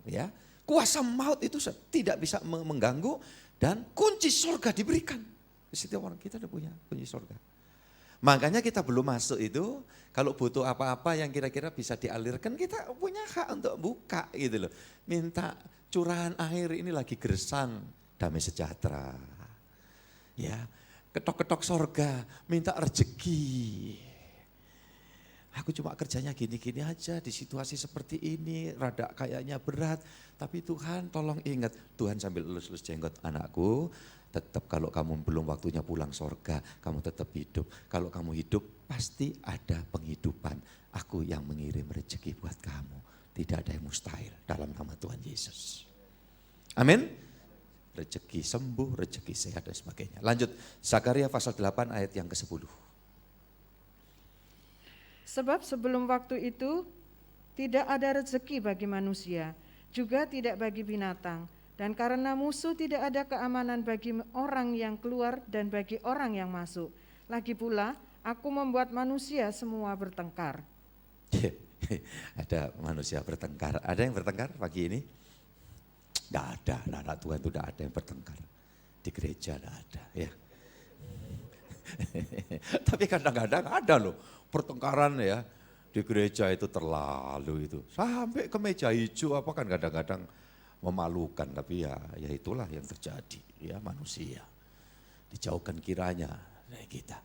ya, kuasa maut itu tidak bisa mengganggu dan kunci surga diberikan. Setiap orang kita udah punya kunci surga. Makanya kita belum masuk itu, kalau butuh apa-apa yang kira-kira bisa dialirkan, kita punya hak untuk buka gitu loh. Minta curahan air ini lagi gersang, damai sejahtera. Ya, ketok-ketok sorga, minta rezeki. Aku cuma kerjanya gini-gini aja di situasi seperti ini, rada kayaknya berat. Tapi Tuhan tolong ingat, Tuhan sambil elus-elus jenggot, anakku, tetap kalau kamu belum waktunya pulang sorga, kamu tetap hidup. Kalau kamu hidup, pasti ada penghidupan. Aku yang mengirim rezeki buat kamu. Tidak ada yang mustahil dalam nama Tuhan Yesus. Amin. Rezeki sembuh, rezeki sehat dan sebagainya. Lanjut, Zakaria pasal 8 ayat yang ke-10. Sebab sebelum waktu itu tidak ada rezeki bagi manusia, juga tidak bagi binatang. Dan karena musuh tidak ada keamanan bagi orang yang keluar dan bagi orang yang masuk. Lagi pula, aku membuat manusia semua bertengkar. Ada manusia bertengkar. Ada yang bertengkar pagi ini? Tidak ada, anak Tuhan itu tidak ada yang bertengkar. Di gereja tidak ada ya. Tapi kadang-kadang ada loh pertengkaran ya. Di gereja itu terlalu itu. Sampai ke meja hijau apa kan kadang-kadang memalukan. Tapi ya itulah yang terjadi ya manusia. Dijauhkan kiranya dari kita.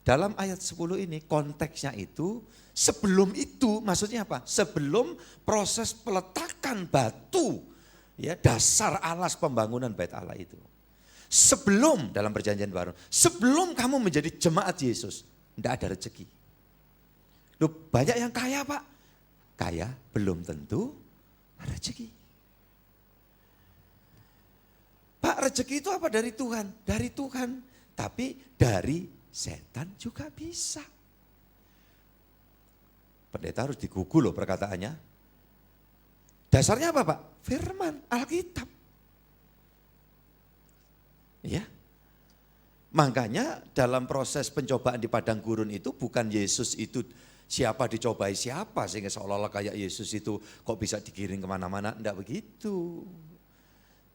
Dalam ayat 10 ini konteksnya itu sebelum itu maksudnya apa? Sebelum proses peletakan batu ya dasar alas pembangunan bait Allah itu. Sebelum dalam perjanjian baru, sebelum kamu menjadi jemaat Yesus, tidak ada rezeki. Loh, banyak yang kaya Pak, kaya belum tentu rezeki. Pak, rezeki itu apa dari Tuhan? Dari Tuhan, tapi dari setan juga bisa. Pendeta harus digugul loh perkataannya. Dasarnya apa Pak? Firman, Alkitab. Ya. Makanya dalam proses pencobaan di padang gurun itu bukan Yesus itu siapa dicobai siapa sehingga seolah-olah kayak Yesus itu kok bisa digiring kemana-mana, enggak begitu.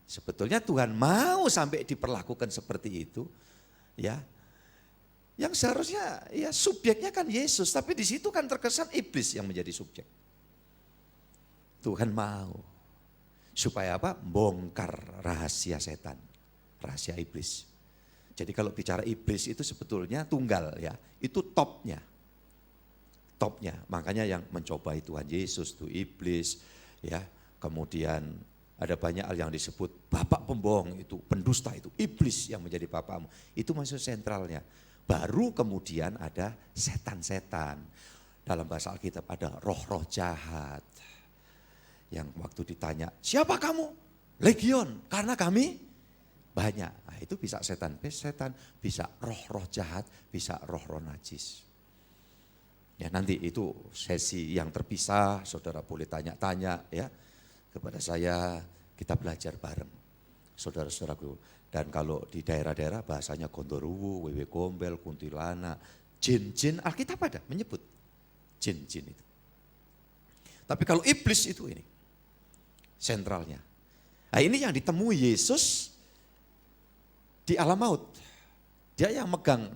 Sebetulnya Tuhan mau sampai diperlakukan seperti itu, ya. Yang seharusnya ya subjeknya kan Yesus, tapi di situ kan terkesan iblis yang menjadi subjek. Tuhan mau supaya apa? Bongkar rahasia setan, rahasia iblis. Jadi kalau bicara iblis itu sebetulnya tunggal ya, itu topnya. Topnya, makanya yang mencobai Tuhan Yesus itu iblis ya. Kemudian ada banyak hal yang disebut bapak pembohong itu, pendusta itu, iblis yang menjadi bapakmu. Itu masuk sentralnya. Baru kemudian ada setan-setan. Dalam bahasa Alkitab ada roh-roh jahat. Yang waktu ditanya, siapa kamu? Legion, karena kami banyak. Nah, itu bisa setan, bisa roh-roh jahat, bisa roh-roh najis. Ya nanti itu sesi yang terpisah, saudara boleh tanya-tanya ya kepada saya, kita belajar bareng, saudara-saudaraku. Dan kalau di daerah-daerah bahasanya Gondoruwu, Wewe Gombel, Kuntilanak, jin-jin, Alkitab ada menyebut jin-jin itu. Tapi kalau iblis itu ini, sentralnya. Nah ini yang ditemui Yesus di alam maut. Dia yang megang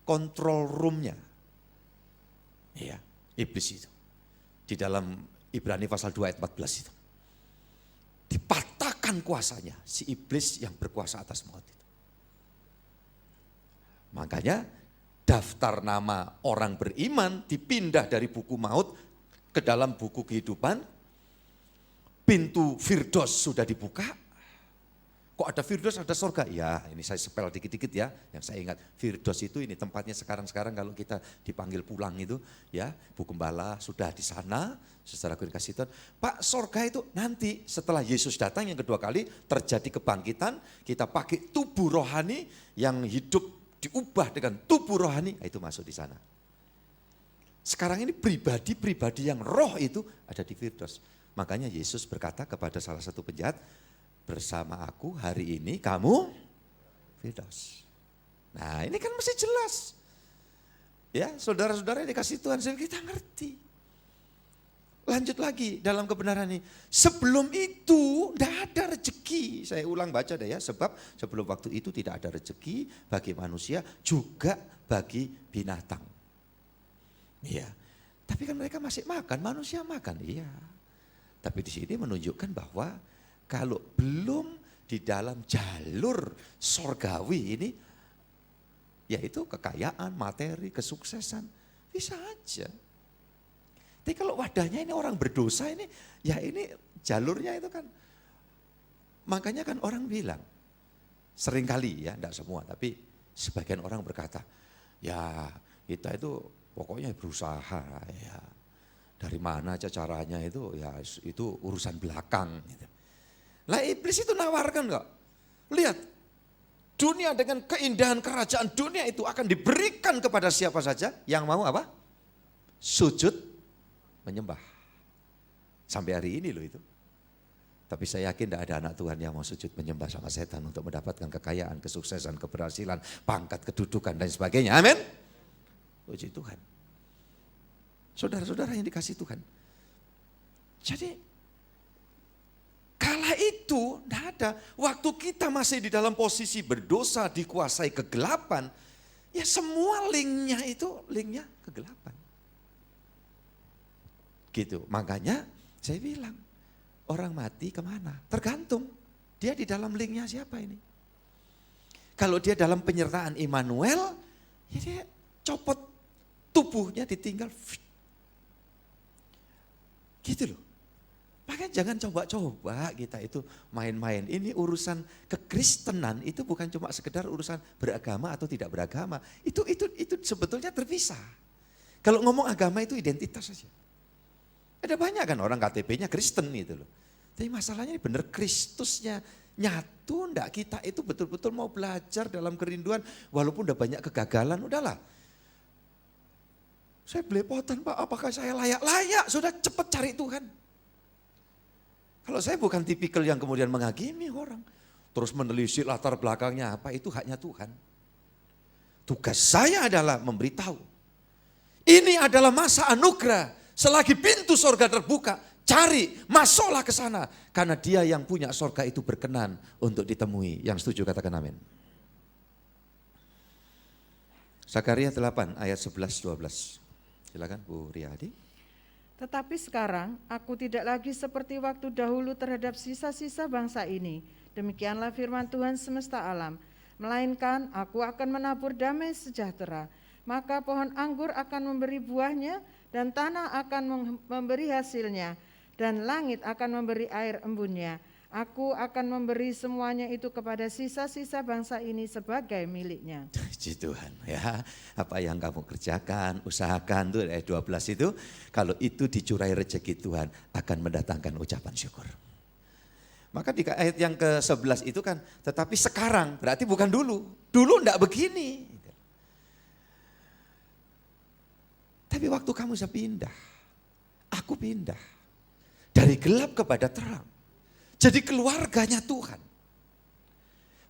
kontrol roomnya. Ya, iblis itu. Di dalam Ibrani pasal 2 ayat 14 itu. Dipatahkan kuasanya si iblis yang berkuasa atas maut itu. Makanya daftar nama orang beriman dipindah dari buku maut ke dalam buku kehidupan. Pintu Firdaus sudah dibuka. Kok ada Firdaus, ada surga? Ya ini saya sepel dikit-dikit ya, yang saya ingat. Firdaus itu ini tempatnya sekarang-sekarang kalau kita dipanggil pulang itu ya, Bu Gembala sudah di sana, secara dikasih Tuhan. Pak surga itu nanti setelah Yesus datang yang kedua kali terjadi kebangkitan, kita pakai tubuh rohani yang hidup diubah dengan tubuh rohani, itu masuk di sana. Sekarang ini pribadi-pribadi yang roh itu ada di Firdaus. Makanya Yesus berkata kepada salah satu penjahat, bersama aku hari ini kamu Firdaus. Nah ini kan mesti jelas. Ya saudara-saudara yang dikasih Tuhan, kita ngerti. Lanjut lagi dalam kebenaran ini. Sebelum itu tidak ada rezeki. Saya ulang baca deh ya. Sebab sebelum waktu itu tidak ada rezeki bagi manusia juga bagi binatang. Iya. Tapi kan mereka masih makan, manusia makan. Iya. Tapi di sini menunjukkan bahwa kalau belum di dalam jalur sorgawi ini, yaitu kekayaan, materi, kesuksesan, bisa aja. Tapi kalau wadahnya ini orang berdosa ini, ya ini jalurnya itu kan. Makanya kan orang bilang, seringkali ya, enggak semua, tapi sebagian orang berkata, ya kita itu pokoknya berusaha ya. Dari mana aja caranya itu, ya itu urusan belakang. Gitu. Lah iblis itu nawarkan kok, lihat dunia dengan keindahan kerajaan dunia itu akan diberikan kepada siapa saja yang mau apa? Sujud menyembah. Sampai hari ini loh itu. Tapi saya yakin tidak ada anak Tuhan yang mau sujud menyembah sama setan untuk mendapatkan kekayaan, kesuksesan, keberhasilan, pangkat, kedudukan dan sebagainya. Amin. Puji Tuhan. Saudara-saudara yang dikasih Tuhan. Jadi kala itu tidak ada. Waktu kita masih di dalam posisi berdosa, dikuasai kegelapan, ya semua linknya itu linknya kegelapan. Gitu. Makanya saya bilang, orang mati kemana? Tergantung dia di dalam linknya siapa ini. Kalau dia dalam penyertaan Immanuel, ya dia copot tubuhnya ditinggal. Gitu loh. Makanya jangan coba-coba kita itu main-main. Ini urusan kekristenan itu bukan cuma sekedar urusan beragama atau tidak beragama. Itu sebetulnya terpisah. Kalau ngomong agama itu identitas saja. Ada banyak kan orang KTP-nya Kristen gitu loh. Tapi masalahnya benar Kristusnya nyatu enggak, kita itu betul-betul mau belajar dalam kerinduan walaupun udah banyak kegagalan, udahlah. Saya belepotan Pak, apakah saya layak? Layak, sudah cepat cari Tuhan. Kalau saya bukan tipikal yang kemudian menghakimi orang. Terus menelisik latar belakangnya apa, itu haknya Tuhan. Tugas saya adalah memberitahu. Ini adalah masa anugerah. Selagi pintu sorga terbuka, cari, masuklah ke sana. Karena dia yang punya sorga itu berkenan untuk ditemui. Yang setuju katakan amin. Zakaria 8 ayat 11-12. Silakan Bu Riyadi. Tetapi sekarang aku tidak lagi seperti waktu dahulu terhadap sisa-sisa bangsa ini. Demikianlah firman Tuhan semesta alam. Melainkan aku akan menabur damai sejahtera. Maka pohon anggur akan memberi buahnya, dan tanah akan memberi hasilnya, dan langit akan memberi air embunnya. Aku akan memberi semuanya itu kepada sisa-sisa bangsa ini sebagai miliknya. Puji Tuhan ya, apa yang kamu kerjakan, usahakan tuh ayat 12 itu, kalau itu dicurai rezeki Tuhan akan mendatangkan ucapan syukur. Maka di ayat yang ke-11 itu kan, tetapi sekarang berarti bukan dulu. Dulu enggak begini. Tapi waktu kamu bisa pindah, aku pindah. Dari gelap kepada terang. Jadi keluarganya Tuhan.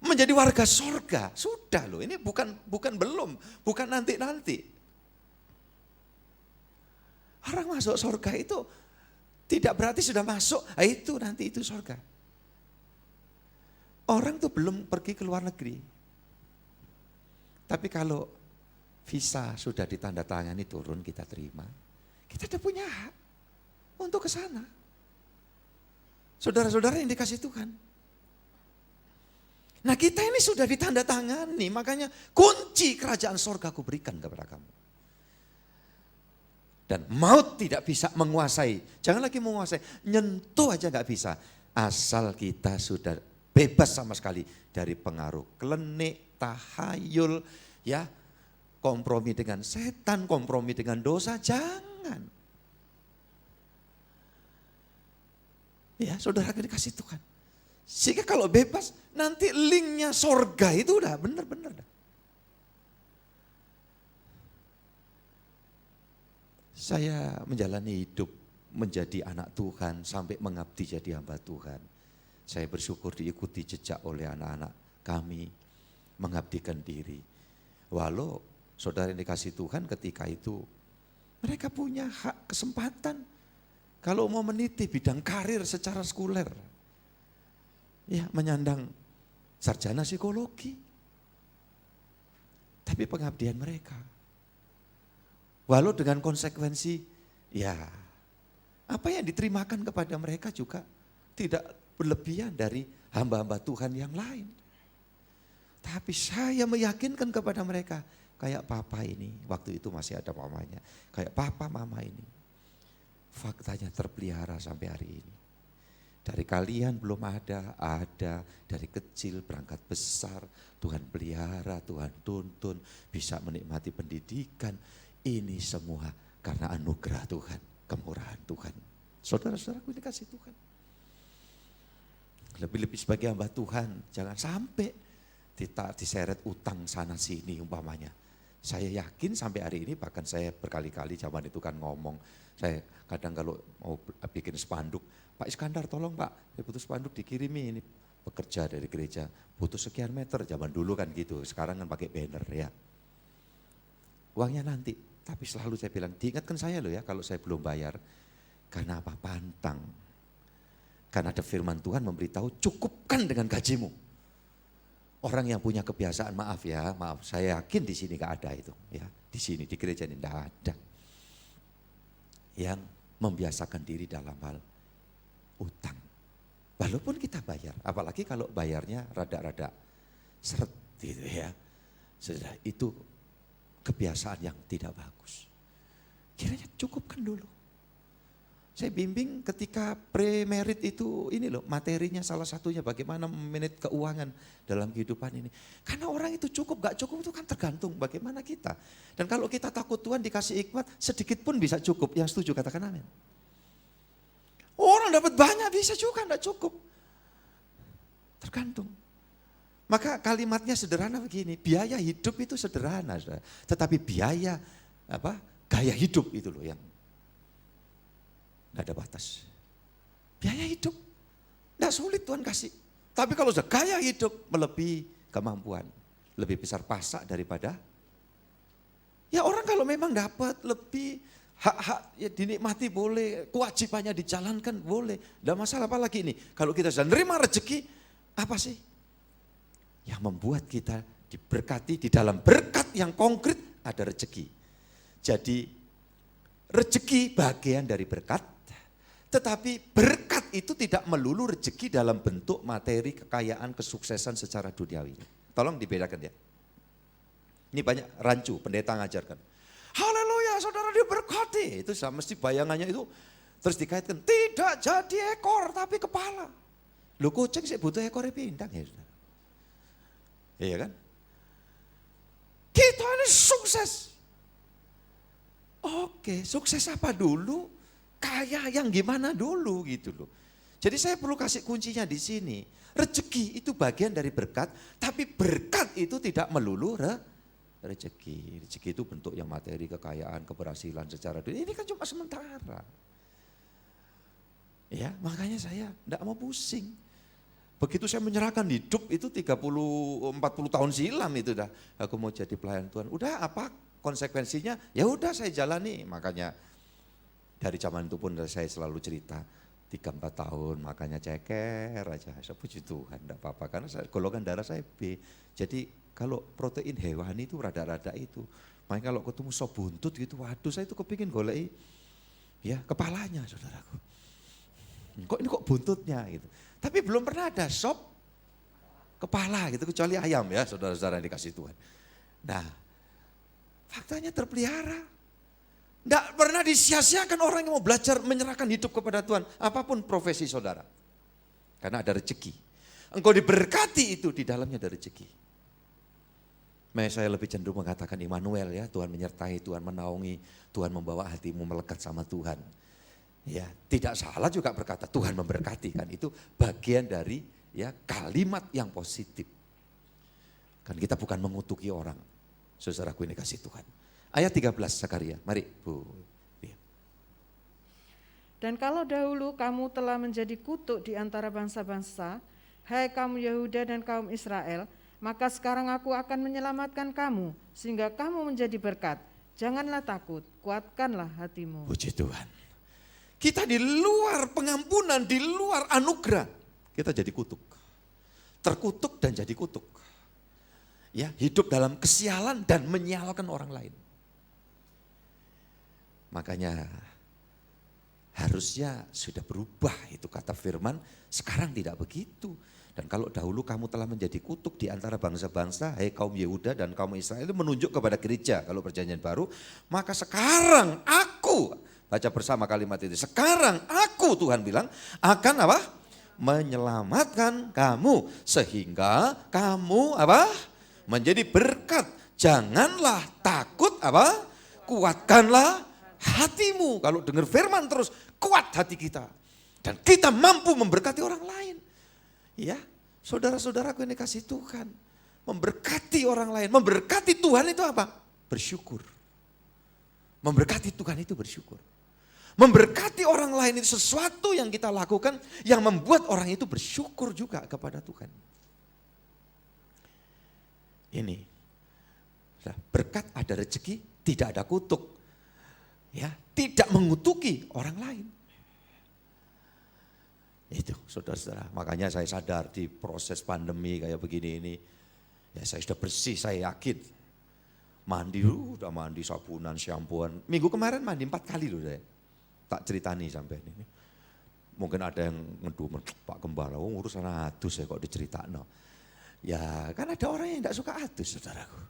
Menjadi warga sorga, sudah loh, ini bukan belum, bukan nanti-nanti. Orang masuk sorga itu tidak berarti sudah masuk, itu nanti itu sorga. Orang tuh belum pergi ke luar negeri. Tapi kalau visa sudah ditandatangani turun kita terima. Kita sudah punya hak untuk ke sana. Saudara-saudara yang dikasih Tuhan. Nah kita ini sudah ditandatangani, makanya kunci kerajaan sorga aku berikan kepada kamu. Dan maut tidak bisa menguasai, jangan lagi menguasai, nyentuh aja gak bisa. Asal kita sudah bebas sama sekali dari pengaruh klenik, tahayul, ya. Kompromi dengan setan, kompromi dengan dosa, jangan. Ya, saudara dikasih Tuhan. Sehingga kalau bebas, nanti linknya sorga itu udah benar-benar. Saya menjalani hidup menjadi anak Tuhan sampai mengabdi jadi hamba Tuhan. Saya bersyukur diikuti jejak oleh anak-anak kami mengabdikan diri. Walau saudara yang dikasih Tuhan ketika itu mereka punya hak kesempatan. Kalau mau meniti bidang karir secara sekuler, ya menyandang sarjana psikologi. Tapi pengabdian mereka, walau dengan konsekuensi, ya apa yang diterimakan kepada mereka juga tidak berlebihan dari hamba-hamba Tuhan yang lain. Tapi saya meyakinkan kepada mereka, kayak papa ini, waktu itu masih ada mamanya, kayak papa mama ini, faktanya terpelihara sampai hari ini. Dari kalian belum ada, dari kecil berangkat besar, Tuhan pelihara, Tuhan tuntun, bisa menikmati pendidikan. Ini semua karena anugerah Tuhan, kemurahan Tuhan. Saudara-saudaraku, ini kasih Tuhan. Lebih-lebih sebagai hamba Tuhan, jangan sampai diseret utang sana sini umpamanya. Saya yakin sampai hari ini, bahkan saya berkali-kali zaman itu kan ngomong, saya kadang kalau mau bikin spanduk, Pak Iskandar tolong Pak, saya butuh spanduk dikirimi, ini pekerja dari gereja, butuh sekian meter, zaman dulu kan gitu, sekarang kan pakai banner ya. Uangnya nanti, tapi selalu saya bilang, diingatkan saya loh ya kalau saya belum bayar, karena apa? Pantang. Karena ada firman Tuhan memberitahu, cukupkan dengan gajimu. Orang yang punya kebiasaan, maaf, saya yakin di sini gak ada itu, ya, di sini di gereja ini gak ada. Yang membiasakan diri dalam hal utang. Walaupun kita bayar, apalagi kalau bayarnya rada-rada seret gitu ya. Sudah itu kebiasaan yang tidak bagus. Kiranya cukupkan dulu. Saya bimbing ketika pre-merit itu ini loh, materinya salah satunya bagaimana memanage keuangan dalam kehidupan ini. Karena orang itu cukup, gak cukup itu kan tergantung bagaimana kita. Dan kalau kita takut Tuhan dikasih hikmat, sedikit pun bisa cukup. Yang setuju katakan amin. Orang dapat banyak bisa juga gak cukup. Tergantung. Maka kalimatnya sederhana begini, biaya hidup itu sederhana. Tetapi biaya gaya hidup itu loh yang gak ada batas. Biaya hidup, gak sulit Tuhan kasih. Tapi kalau sudah gaya hidup melebihi kemampuan, lebih besar pasak daripada, ya orang kalau memang dapat lebih, hak-hak ya dinikmati boleh, kewajibannya dijalankan boleh. Gak masalah, apalagi ini, kalau kita sudah nerima rezeki, apa sih? Yang membuat kita diberkati di dalam berkat yang konkret ada rezeki. Jadi rezeki bagian dari berkat. Tetapi berkat itu tidak melulu rezeki dalam bentuk materi, kekayaan, kesuksesan secara duniawi. Tolong dibedakan ya. Ini banyak rancu, pendeta ngajarkan. Haleluya, saudara diberkati. Itu mesti bayangannya itu terus dikaitkan. Tidak jadi ekor, tapi kepala. Loh kucing sih butuh ekornya pindang ya saudara. Iya kan? Kita ini sukses. Oke, sukses apa dulu? Kaya yang gimana dulu gitu loh. Jadi saya perlu kasih kuncinya di sini. Rezeki itu bagian dari berkat, tapi berkat itu tidak melulu rezeki. Rezeki itu bentuk yang materi, kekayaan, keberhasilan secara dunia. Ini kan cuma sementara. Ya, makanya saya enggak mau pusing. Begitu saya menyerahkan hidup itu 30-40 tahun silam itu dah. Aku mau jadi pelayan Tuhan. Udah apa konsekuensinya? Ya udah saya jalani. Makanya dari zaman itu pun saya selalu cerita 3-4 tahun makanya ceker aja. Saya puji Tuhan enggak apa-apa karena golongan darah saya B. Jadi kalau protein hewani itu rada-rada itu. Makanya kalau ketemu sop buntut gitu, waduh saya itu kepingin golek ya kepalanya saudaraku. Kok ini kok buntutnya gitu. Tapi belum pernah ada sop kepala gitu kecuali ayam ya saudara-saudara yang dikasih Tuhan. Nah faktanya terpelihara. Tidak pernah disia-siakan orang yang mau belajar menyerahkan hidup kepada Tuhan. Apapun profesi saudara. Karena ada rezeki. Engkau diberkati itu di dalamnya ada rezeki. Makanya saya lebih cenderung mengatakan Immanuel ya. Tuhan menyertai, Tuhan menaungi, Tuhan membawa hatimu melekat sama Tuhan. Ya, tidak salah juga berkata Tuhan memberkati kan. Itu bagian dari ya kalimat yang positif. Kan kita bukan mengutuki orang. Saudaraku ini kasih Tuhan. Ayat 13 Zakaria, mari Bu. Dan kalau dahulu kamu telah menjadi kutuk di antara bangsa-bangsa, hai kaum Yehuda dan kaum Israel, maka sekarang aku akan menyelamatkan kamu, sehingga kamu menjadi berkat. Janganlah takut, kuatkanlah hatimu. Puji Tuhan. kita di luar pengampunan, di luar anugerah, kita jadi kutuk. Terkutuk dan jadi kutuk. Ya, hidup dalam kesialan dan menyialkan orang lain. Makanya harusnya sudah berubah itu kata firman, sekarang tidak begitu. Dan kalau dahulu kamu telah menjadi kutuk di antara bangsa-bangsa, hai kaum Yehuda dan kaum Israel, itu menunjuk kepada gereja kalau perjanjian baru, maka sekarang aku, baca bersama kalimat itu, sekarang aku Tuhan bilang akan apa? Menyelamatkan kamu sehingga kamu apa? Menjadi berkat. Janganlah takut apa? Kuatkanlah hatimu. Kalau dengar firman terus kuat hati kita. Dan kita mampu memberkati orang lain. Ya, saudara-saudaraku ini kasih Tuhan. Memberkati orang lain. Memberkati Tuhan itu apa? Bersyukur. Memberkati Tuhan itu bersyukur. Memberkati orang lain itu sesuatu yang kita lakukan yang membuat orang itu bersyukur juga kepada Tuhan. Ini berkat ada rezeki, tidak ada kutuk. Ya, tidak mengutuki orang lain. Itu saudara-saudara, makanya saya sadar di proses pandemi kayak begini ini, ya saya sudah bersih, saya yakin. Mandi, udah mandi sabunan, syampuan. Minggu kemarin mandi 4 kali loh saya. Tak ceritani sampai ini. Mungkin ada yang ngedumel, Pak Gembala, urusan adus ya kok diceritain. Ya kan ada orang yang tidak suka adus saudaraku.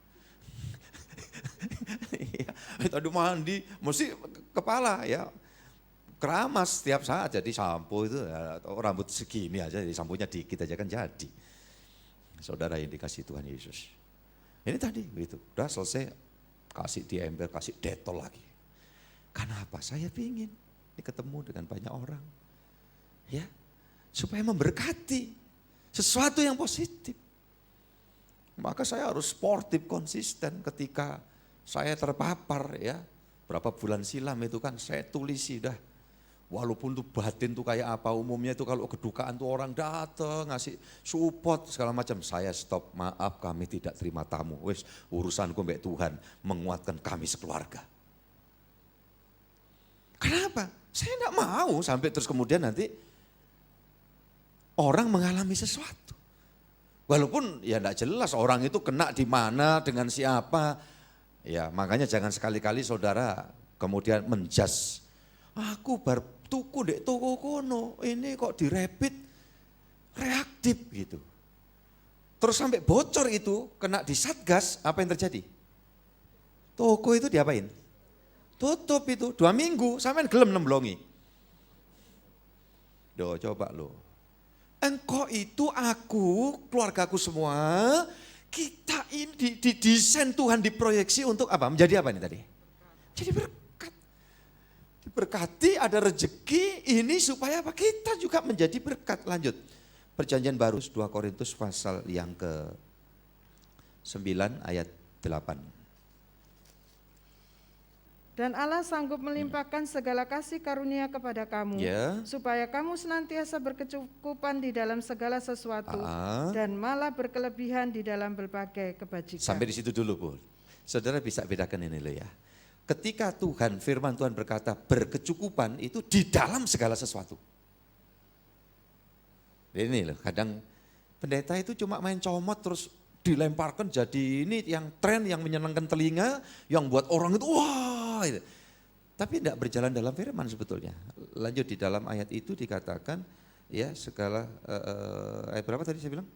Ya, tadi mandi, mesti kepala ya. Keramas setiap saat, jadi sampo itu ya, rambut segini aja, jadi samponya dikit aja kan jadi. Saudara yang dikasih Tuhan Yesus. Ini tadi begitu, udah selesai kasih di ember, kasih detol lagi. Kenapa? Saya pingin ini ketemu dengan banyak orang. Ya, supaya memberkati sesuatu yang positif. Maka saya harus sportif, konsisten ketika saya terpapar ya. Berapa bulan silam itu kan saya tulisi dah. Walaupun tuh batin tuh kayak apa, umumnya itu kalau kedukaan tuh orang datang ngasih support segala macam. Saya stop, maaf kami tidak terima tamu. Wes urusanku mbak Tuhan menguatkan kami sekeluarga. Kenapa? Saya enggak mau sampai terus kemudian nanti orang mengalami sesuatu. Walaupun ya enggak jelas orang itu kena di mana dengan siapa. Ya makanya jangan sekali-kali saudara kemudian menjudge. Aku baru tuku dek toko kono, ini kok direpit reaktif gitu. Terus sampai bocor itu, kena di Satgas, apa yang terjadi? Toko itu diapain? Tutup itu 2 minggu, sampai gelem nemblongi. Doh coba lo. Engkau itu aku, keluargaku semua, kita ini didesain Tuhan diproyeksi untuk apa? Menjadi apa nih tadi? Jadi berkat. Diberkati, ada rezeki, ini supaya apa? Kita juga menjadi berkat. Lanjut, perjanjian baru 2 Korintus pasal yang ke-9 ayat 8. Dan Allah sanggup melimpahkan segala kasih karunia kepada kamu, supaya kamu senantiasa berkecukupan di dalam segala sesuatu, dan malah berkelebihan di dalam berbagai kebajikan. Sampai di situ dulu Bu. Saudara bisa bedakan ini loh ya. Ketika Tuhan, firman Tuhan berkata berkecukupan itu di dalam segala sesuatu. Ini loh, kadang pendeta itu cuma main comot terus dilemparkan jadi ini yang tren, yang menyenangkan telinga, yang buat orang itu wah. Gitu. Tapi tidak berjalan dalam firman sebetulnya. Lanjut di dalam ayat itu dikatakan ya segala, ayat berapa tadi saya bilang?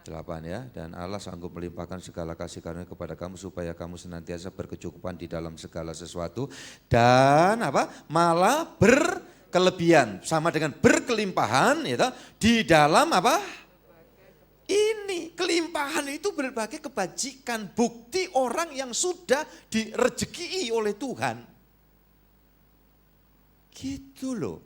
8 ya, dan Allah sanggup melimpahkan segala kasih karunia kepada kamu supaya kamu senantiasa berkecukupan di dalam segala sesuatu dan apa? Malah berkelebihan sama dengan berkelimpahan ya, di dalam apa? Ini kelimpahan itu berbagai kebajikan, bukti orang yang sudah direzekii oleh Tuhan. Gitu loh.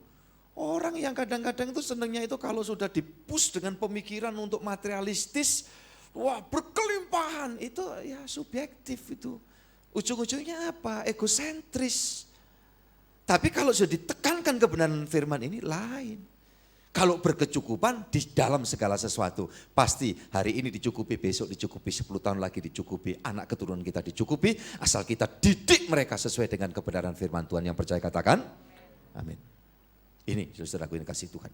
Orang yang kadang-kadang itu senangnya itu kalau sudah di-push dengan pemikiran untuk materialistis, wah berkelimpahan, itu ya subjektif itu. Ujung-ujungnya apa? Egosentris. Tapi kalau sudah ditekankan kebenaran firman ini lain. Kalau berkecukupan di dalam segala sesuatu. Pasti hari ini dicukupi, besok dicukupi, 10 tahun lagi dicukupi, anak keturunan kita dicukupi. Asal kita didik mereka sesuai dengan kebenaran firman Tuhan. Yang percaya katakan, amin. Ini saudaraku, ini kasih Tuhan.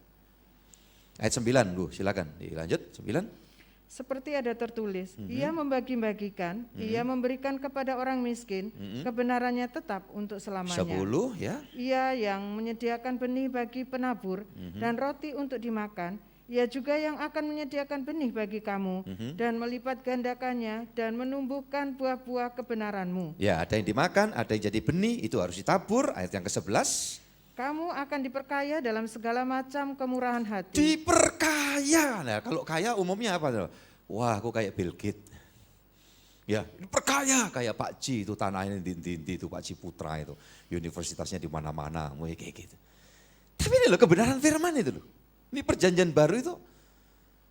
Ayat 9, Bu, silakan dilanjut, 9. Seperti ada tertulis, ia membagi-bagikan, ia memberikan kepada orang miskin, kebenarannya tetap untuk selamanya. 10 ya. Ia yang menyediakan benih bagi penabur dan roti untuk dimakan, ia juga yang akan menyediakan benih bagi kamu dan melipat gandakannya dan menumbuhkan buah-buah kebenaranmu. Ya, ada yang dimakan, ada yang jadi benih, itu harus ditabur. Ayat yang ke-11. Kamu akan diperkaya dalam segala macam kemurahan hati. Diperkaya. Nah, kalau kaya umumnya apa? Wah, aku kayak Bill Gates. Ya, perkaya kayak Pak Ci itu, tanahnya di itu Pak Ci Putra itu. Universitasnya di mana-mana, kayak gitu. Tapi ini loh kebenaran firman itu loh. Ini perjanjian baru itu.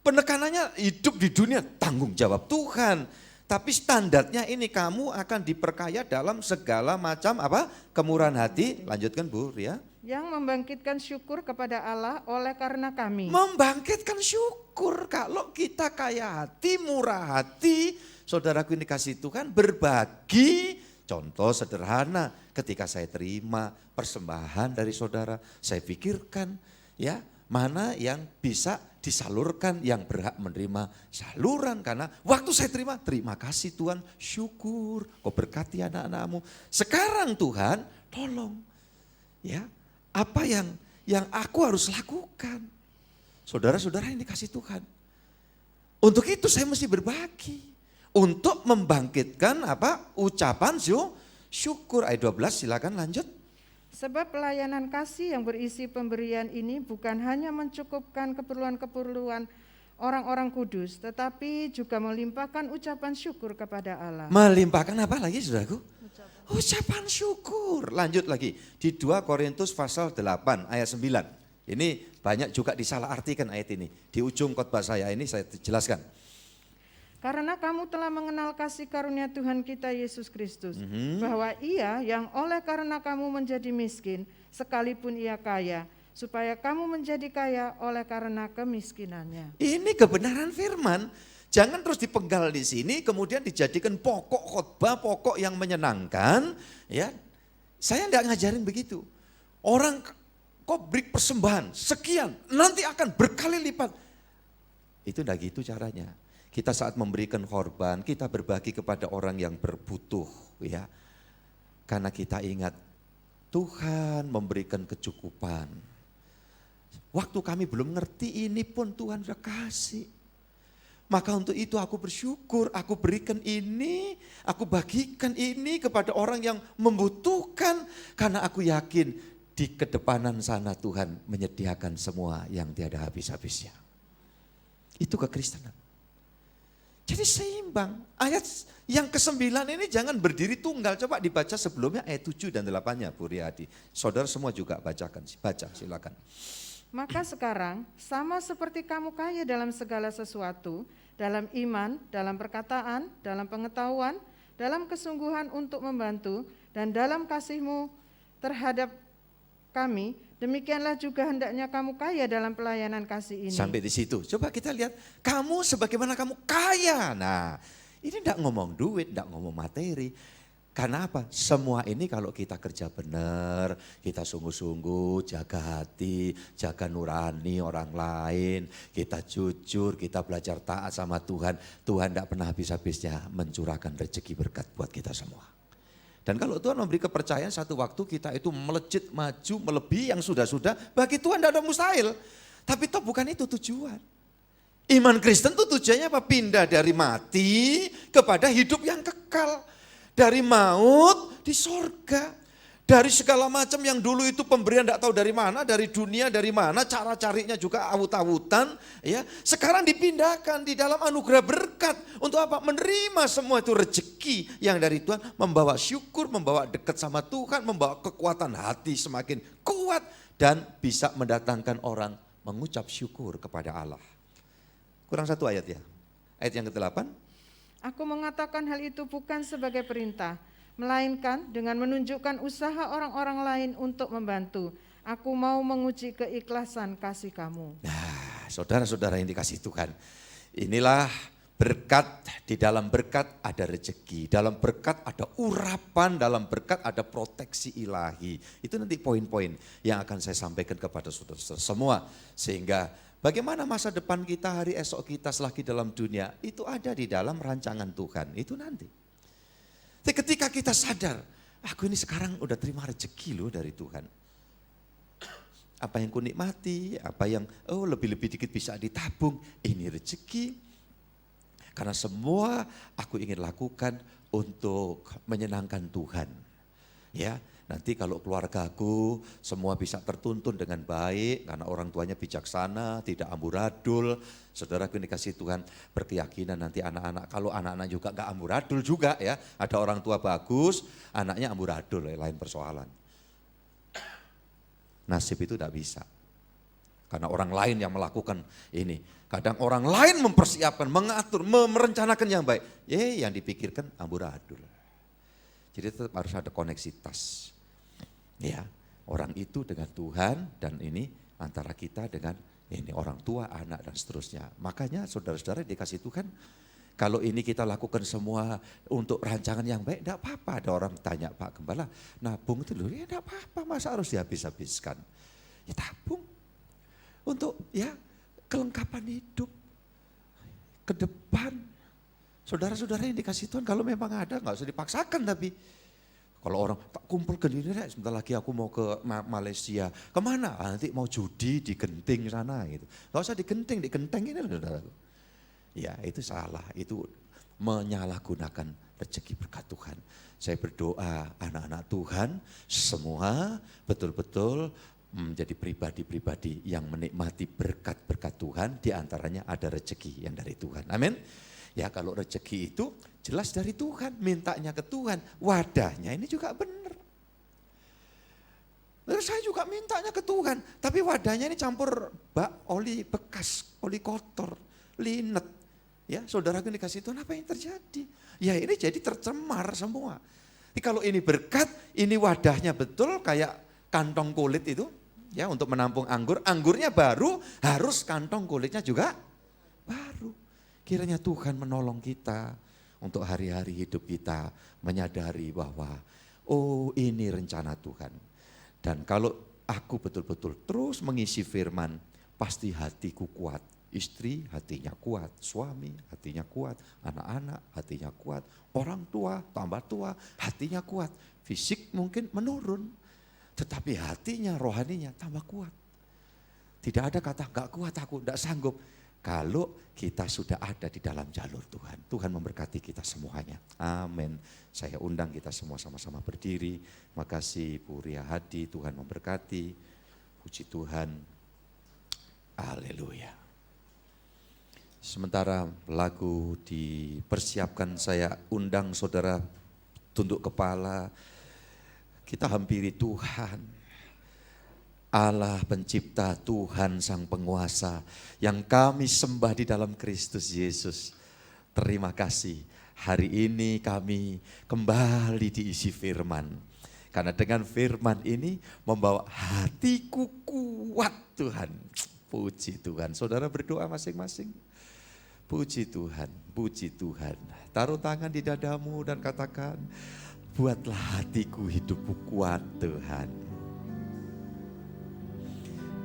Penekanannya hidup di dunia tanggung jawab Tuhan. Tapi standarnya ini kamu akan diperkaya dalam segala macam apa? Kemurahan hati. Lanjutkan Bu Ria. Yang membangkitkan syukur kepada Allah oleh karena kami. Membangkitkan syukur. Kalau kita kaya hati, murah hati, saudaraku ini kasih Tuhan berbagi. Contoh sederhana, ketika saya terima persembahan dari saudara, saya pikirkan ya mana yang bisa disalurkan, yang berhak menerima saluran. Karena waktu saya terima kasih Tuhan, syukur, kau berkati anak-anakmu. Sekarang Tuhan tolong ya, apa yang aku harus lakukan. Saudara-saudara yang dikasih Tuhan. Untuk itu saya mesti berbagi. Untuk membangkitkan apa? Ucapan syukur. Ayat 12 silakan lanjut. Sebab pelayanan kasih yang berisi pemberian ini bukan hanya mencukupkan keperluan-keperluan orang-orang kudus, tetapi juga melimpahkan ucapan syukur kepada Allah. Melimpahkan apa lagi saudaraku? Ucapan syukur. Lanjut lagi di 2 Korintus pasal 8 ayat 9. Ini banyak juga disalahartikan ayat ini. Di ujung khotbah saya ini saya jelaskan. Karena kamu telah mengenal kasih karunia Tuhan kita Yesus Kristus, bahwa ia yang oleh karena kamu menjadi miskin, sekalipun ia kaya, supaya kamu menjadi kaya oleh karena kemiskinannya. Ini kebenaran firman. Jangan terus dipenggal di sini, kemudian dijadikan pokok khotbah, pokok yang menyenangkan. Ya, saya tidak ngajarin begitu. Orang kok beri persembahan sekian, nanti akan berkali lipat. Itu tidak gitu caranya. Kita saat memberikan korban, kita berbagi kepada orang yang berbutuh, ya. Karena kita ingat Tuhan memberikan kecukupan. Waktu kami belum ngerti ini pun Tuhan sudah kasih. Maka untuk itu aku bersyukur, aku berikan ini, aku bagikan ini kepada orang yang membutuhkan. Karena aku yakin di kedepanan sana Tuhan menyediakan semua yang tiada habis-habisnya. Itu kekristenan. Jadi seimbang. Ayat yang ke-9 ini jangan berdiri tunggal. Coba dibaca sebelumnya ayat 7 dan 8-nya Bu Riyadi. Saudara semua juga bacakan, baca silakan. Maka sekarang sama seperti kamu kaya dalam segala sesuatu, dalam iman, dalam perkataan, dalam pengetahuan, dalam kesungguhan untuk membantu, dan dalam kasihmu terhadap kami, demikianlah juga hendaknya kamu kaya dalam pelayanan kasih ini. Sampai di situ, coba kita lihat, kamu sebagaimana kamu kaya. Nah, ini tidak ngomong duit, tidak ngomong materi. Karena apa? Semua ini kalau kita kerja benar, kita sungguh-sungguh jaga hati, jaga nurani orang lain, kita jujur, kita belajar taat sama Tuhan. Tuhan tidak pernah habis-habisnya mencurahkan rezeki berkat buat kita semua. Dan kalau Tuhan memberi kepercayaan satu waktu kita itu melejit, maju, melebihi yang sudah-sudah, bagi Tuhan tidak ada mustahil. Tapi toh bukan itu tujuan. Iman Kristen itu tujuannya apa? Pindah dari mati kepada hidup yang kekal. Dari maut di sorga. Dari segala macam yang dulu itu pemberian tidak tahu dari mana, dari dunia, dari mana, cara carinya juga awut-awutan. Ya, sekarang dipindahkan di dalam anugerah berkat. Untuk apa? Menerima semua itu rezeki yang dari Tuhan. Membawa syukur, membawa dekat sama Tuhan, membawa kekuatan hati semakin kuat. Dan bisa mendatangkan orang mengucap syukur kepada Allah. Kurang satu ayat ya. Ayat yang ke-8. Aku mengatakan hal itu bukan sebagai perintah, melainkan dengan menunjukkan usaha orang-orang lain untuk membantu, Aku mau menguji keikhlasan kasih kamu. Nah, saudara-saudara yang dikasih Tuhan, inilah berkat, di dalam berkat ada rezeki, dalam berkat ada urapan, dalam berkat ada proteksi ilahi. Itu nanti poin-poin yang akan saya sampaikan kepada saudara-saudara semua. Sehingga bagaimana masa depan kita, hari esok kita selagi dalam dunia, itu ada di dalam rancangan Tuhan, itu nanti. Tapi ketika kita sadar, aku ini sekarang udah terima rezeki loh dari Tuhan. Apa yang ku nikmati, apa yang lebih-lebih dikit bisa ditabung, ini rezeki. Karena semua aku ingin lakukan untuk menyenangkan Tuhan. Ya, nanti kalau keluargaku semua bisa tertuntun dengan baik karena orang tuanya bijaksana, tidak amburadul. Saudaraku yang dikasih Tuhan berkeyakinan nanti anak-anak, kalau anak-anak juga gak amburadul juga ya. Ada orang tua bagus, anaknya amburadul, lain persoalan. Nasib itu tidak bisa. Karena orang lain yang melakukan ini. Kadang orang lain mempersiapkan, mengatur, merencanakan yang baik. Yang dipikirkan amburadul. Jadi tetap harus ada koneksitas. Ya, orang itu dengan Tuhan dan ini antara kita dengan ini orang tua, anak dan seterusnya. Makanya saudara-saudara dikasih Tuhan, kalau ini kita lakukan semua untuk rancangan yang baik, tidak apa-apa. Ada orang tanya, Pak Gembala, nabung itu loh, ya tidak apa-apa, masa harus dihabis-habiskan. Ya tabung. Untuk ya kelengkapan hidup ke depan. Saudara-saudara yang dikasih Tuhan kalau memang ada gak usah dipaksakan, tapi kalau orang tak kumpulkan ini sebentar lagi aku mau ke Malaysia. Kemana? Nanti mau judi di Genting sana gitu. Gak usah di Genting, di Genteng ini loh saudara. Ya itu salah, itu menyalahgunakan rezeki berkat Tuhan. Saya berdoa anak-anak Tuhan semua betul-betul menjadi pribadi-pribadi yang menikmati berkat-berkat Tuhan, diantaranya ada rezeki yang dari Tuhan. Amin. Ya kalau rezeki itu jelas dari Tuhan, mintanya ke Tuhan, wadahnya ini juga benar. Lalu saya juga mintanya ke Tuhan, tapi wadahnya ini campur oli bekas, oli kotor, linet. Ya saudaraku dikasih Tuhan, apa yang terjadi? Ya ini jadi tercemar semua. Jadi kalau ini berkat, ini wadahnya betul kayak kantong kulit itu. Ya untuk menampung anggur, anggurnya baru, harus kantong kulitnya juga baru. Kiranya Tuhan menolong kita untuk hari-hari hidup kita menyadari bahwa ini rencana Tuhan. Dan kalau aku betul-betul terus mengisi firman, pasti hatiku kuat. Istri hatinya kuat, suami hatinya kuat, anak-anak hatinya kuat, orang tua tambah tua hatinya kuat. Fisik mungkin menurun. Tetapi hatinya, rohaninya tambah kuat. Tidak ada kata gak kuat aku, gak sanggup. Kalau kita sudah ada di dalam jalur Tuhan. Tuhan memberkati kita semuanya. Amin. Saya undang kita semua sama-sama berdiri. Terima kasih Bu Ria Hadi, Tuhan memberkati. Puji Tuhan. Haleluya. Sementara lagu dipersiapkan, saya undang saudara tunduk kepala. Kita hampiri Tuhan, Allah pencipta, Tuhan sang penguasa yang kami sembah di dalam Kristus Yesus. Terima kasih, hari ini kami kembali diisi firman. Karena dengan firman ini membawa hatiku kuat Tuhan. Puji Tuhan, saudara berdoa masing-masing. Puji Tuhan, puji Tuhan. Taruh tangan di dadamu dan katakan, buatlah hatiku hidupku kuat Tuhan.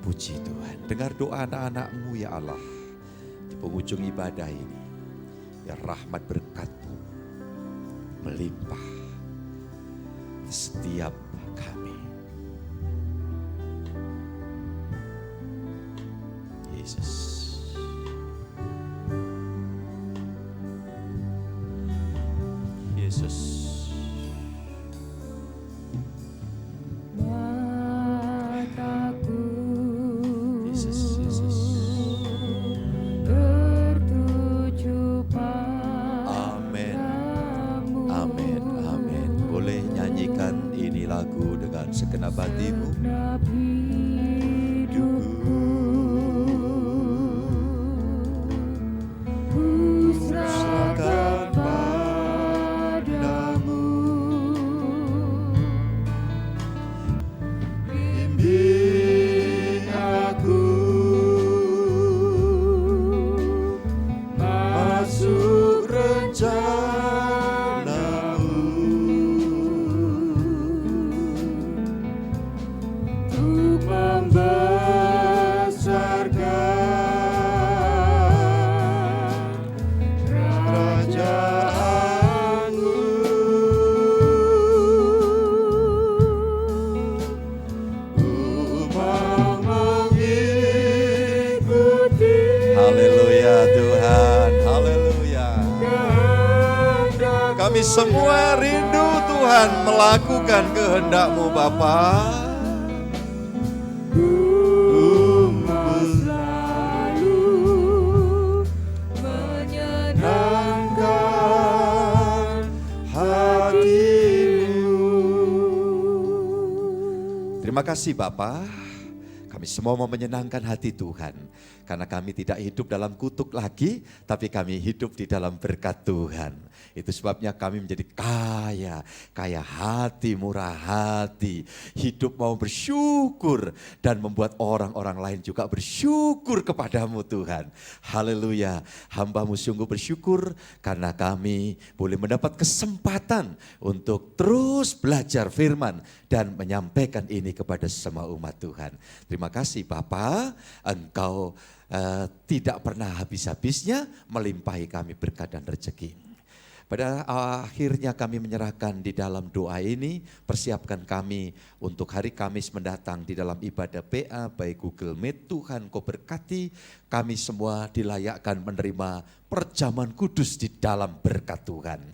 Puji Tuhan. Dengar doa anak-anak-Mu ya Allah. Di penghujung ibadah ini. Ya rahmat berkat-Mu melimpah setiap kami. Yesus. Yesus. Segenap hatimu, serahkan padamu, bimbing Kami semua rindu Tuhan melakukan kehendak-Mu Bapa. selalu menyenangkan hati-Mu. Terima kasih Bapa. Kami semua mau menyenangkan hati Tuhan. Karena kami tidak hidup dalam kutuk lagi, tapi kami hidup di dalam berkat Tuhan. Itu sebabnya kami menjadi kaya hati, murah hati. Hidup mau bersyukur dan membuat orang-orang lain juga bersyukur kepadamu Tuhan. Haleluya, hamba-Mu sungguh bersyukur karena kami boleh mendapat kesempatan untuk terus belajar firman dan menyampaikan ini kepada semua umat Tuhan. Terima kasih Bapa, Engkau tidak pernah habis-habisnya melimpahi kami berkat dan rezeki. Pada akhirnya kami menyerahkan di dalam doa ini, persiapkan kami untuk hari Kamis mendatang di dalam ibadah PA baik Google Meet. Tuhan Kau berkati kami semua dilayakkan menerima perjamuan kudus di dalam berkat Tuhan.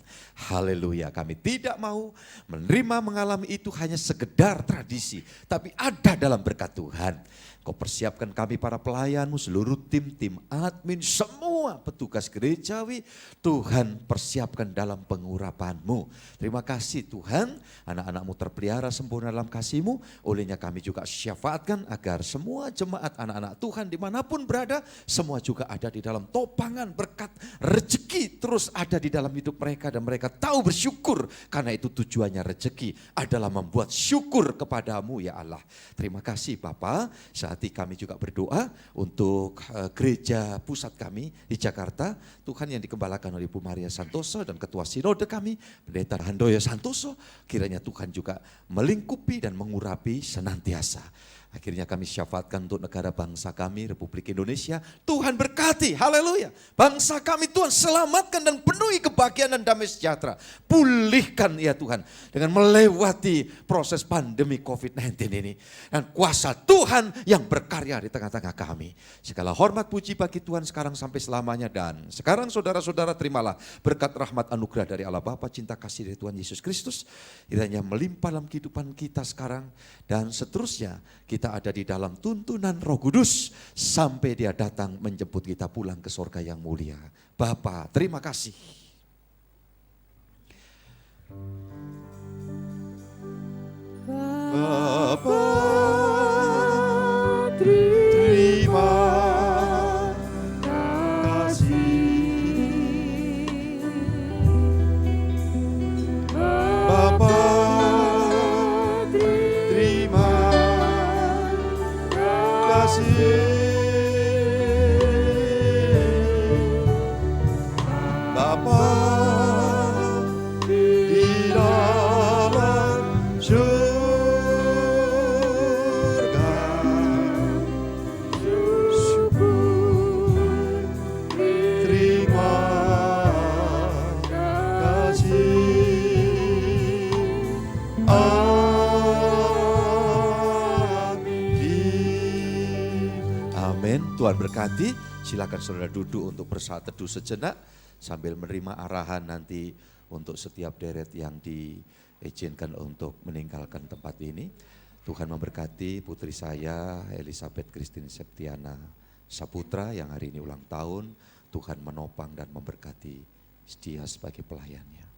Haleluya, kami tidak mau menerima mengalami itu hanya sekedar tradisi, tapi ada dalam berkat Tuhan. Kau persiapkan kami para pelayan-Mu, seluruh tim admin, semua petugas gerejawi. Tuhan persiapkan dalam pengurapan-Mu. Terima kasih Tuhan, anak-anak-Mu terpelihara sempurna dalam kasih-Mu. Olehnya kami juga syafaatkan agar semua jemaat anak-anak Tuhan dimanapun berada, semua juga ada di dalam topangan berkat rezeki terus ada di dalam hidup mereka. Dan mereka tahu bersyukur karena itu tujuannya rezeki adalah membuat syukur kepadamu ya Allah. Terima kasih Bapa. Saat ini kami juga berdoa untuk gereja pusat kami di Jakarta. Tuhan yang dikembalakan oleh Ibu Maria Santoso dan Ketua Sinode kami, Pendeta Handoyo Santoso. Kiranya Tuhan juga melingkupi dan mengurapi senantiasa. Akhirnya kami syafaatkan untuk negara bangsa kami, Republik Indonesia. Tuhan berkati, haleluya. Bangsa kami Tuhan selamatkan dan penuhi kebahagiaan dan damai sejahtera. Pulihkan ya Tuhan dengan melewati proses pandemi COVID-19 ini. Dan kuasa Tuhan yang berkarya di tengah-tengah kami. Segala hormat puji bagi Tuhan sekarang sampai selamanya. Dan sekarang saudara-saudara terimalah berkat rahmat anugerah dari Allah Bapa, cinta kasih dari Tuhan Yesus Kristus. Kiranya melimpah dalam kehidupan kita sekarang dan seterusnya. Kita ada di dalam tuntunan Roh Kudus sampai Dia datang menjemput kita pulang ke surga yang mulia. Bapa, terima kasih. Bapa, terima kasih. Bapa, terima kasih. Bapa di dalam surga, syukur terima kasih. Amin. Tuhan berkati. Silakan saudara duduk untuk bersaat teduh sejenak sambil menerima arahan nanti untuk setiap deret yang diizinkan untuk meninggalkan tempat ini. Tuhan memberkati putri saya Elizabeth Christine Septiana Saputra yang hari ini ulang tahun. Tuhan menopang dan memberkati dia sebagai pelayannya.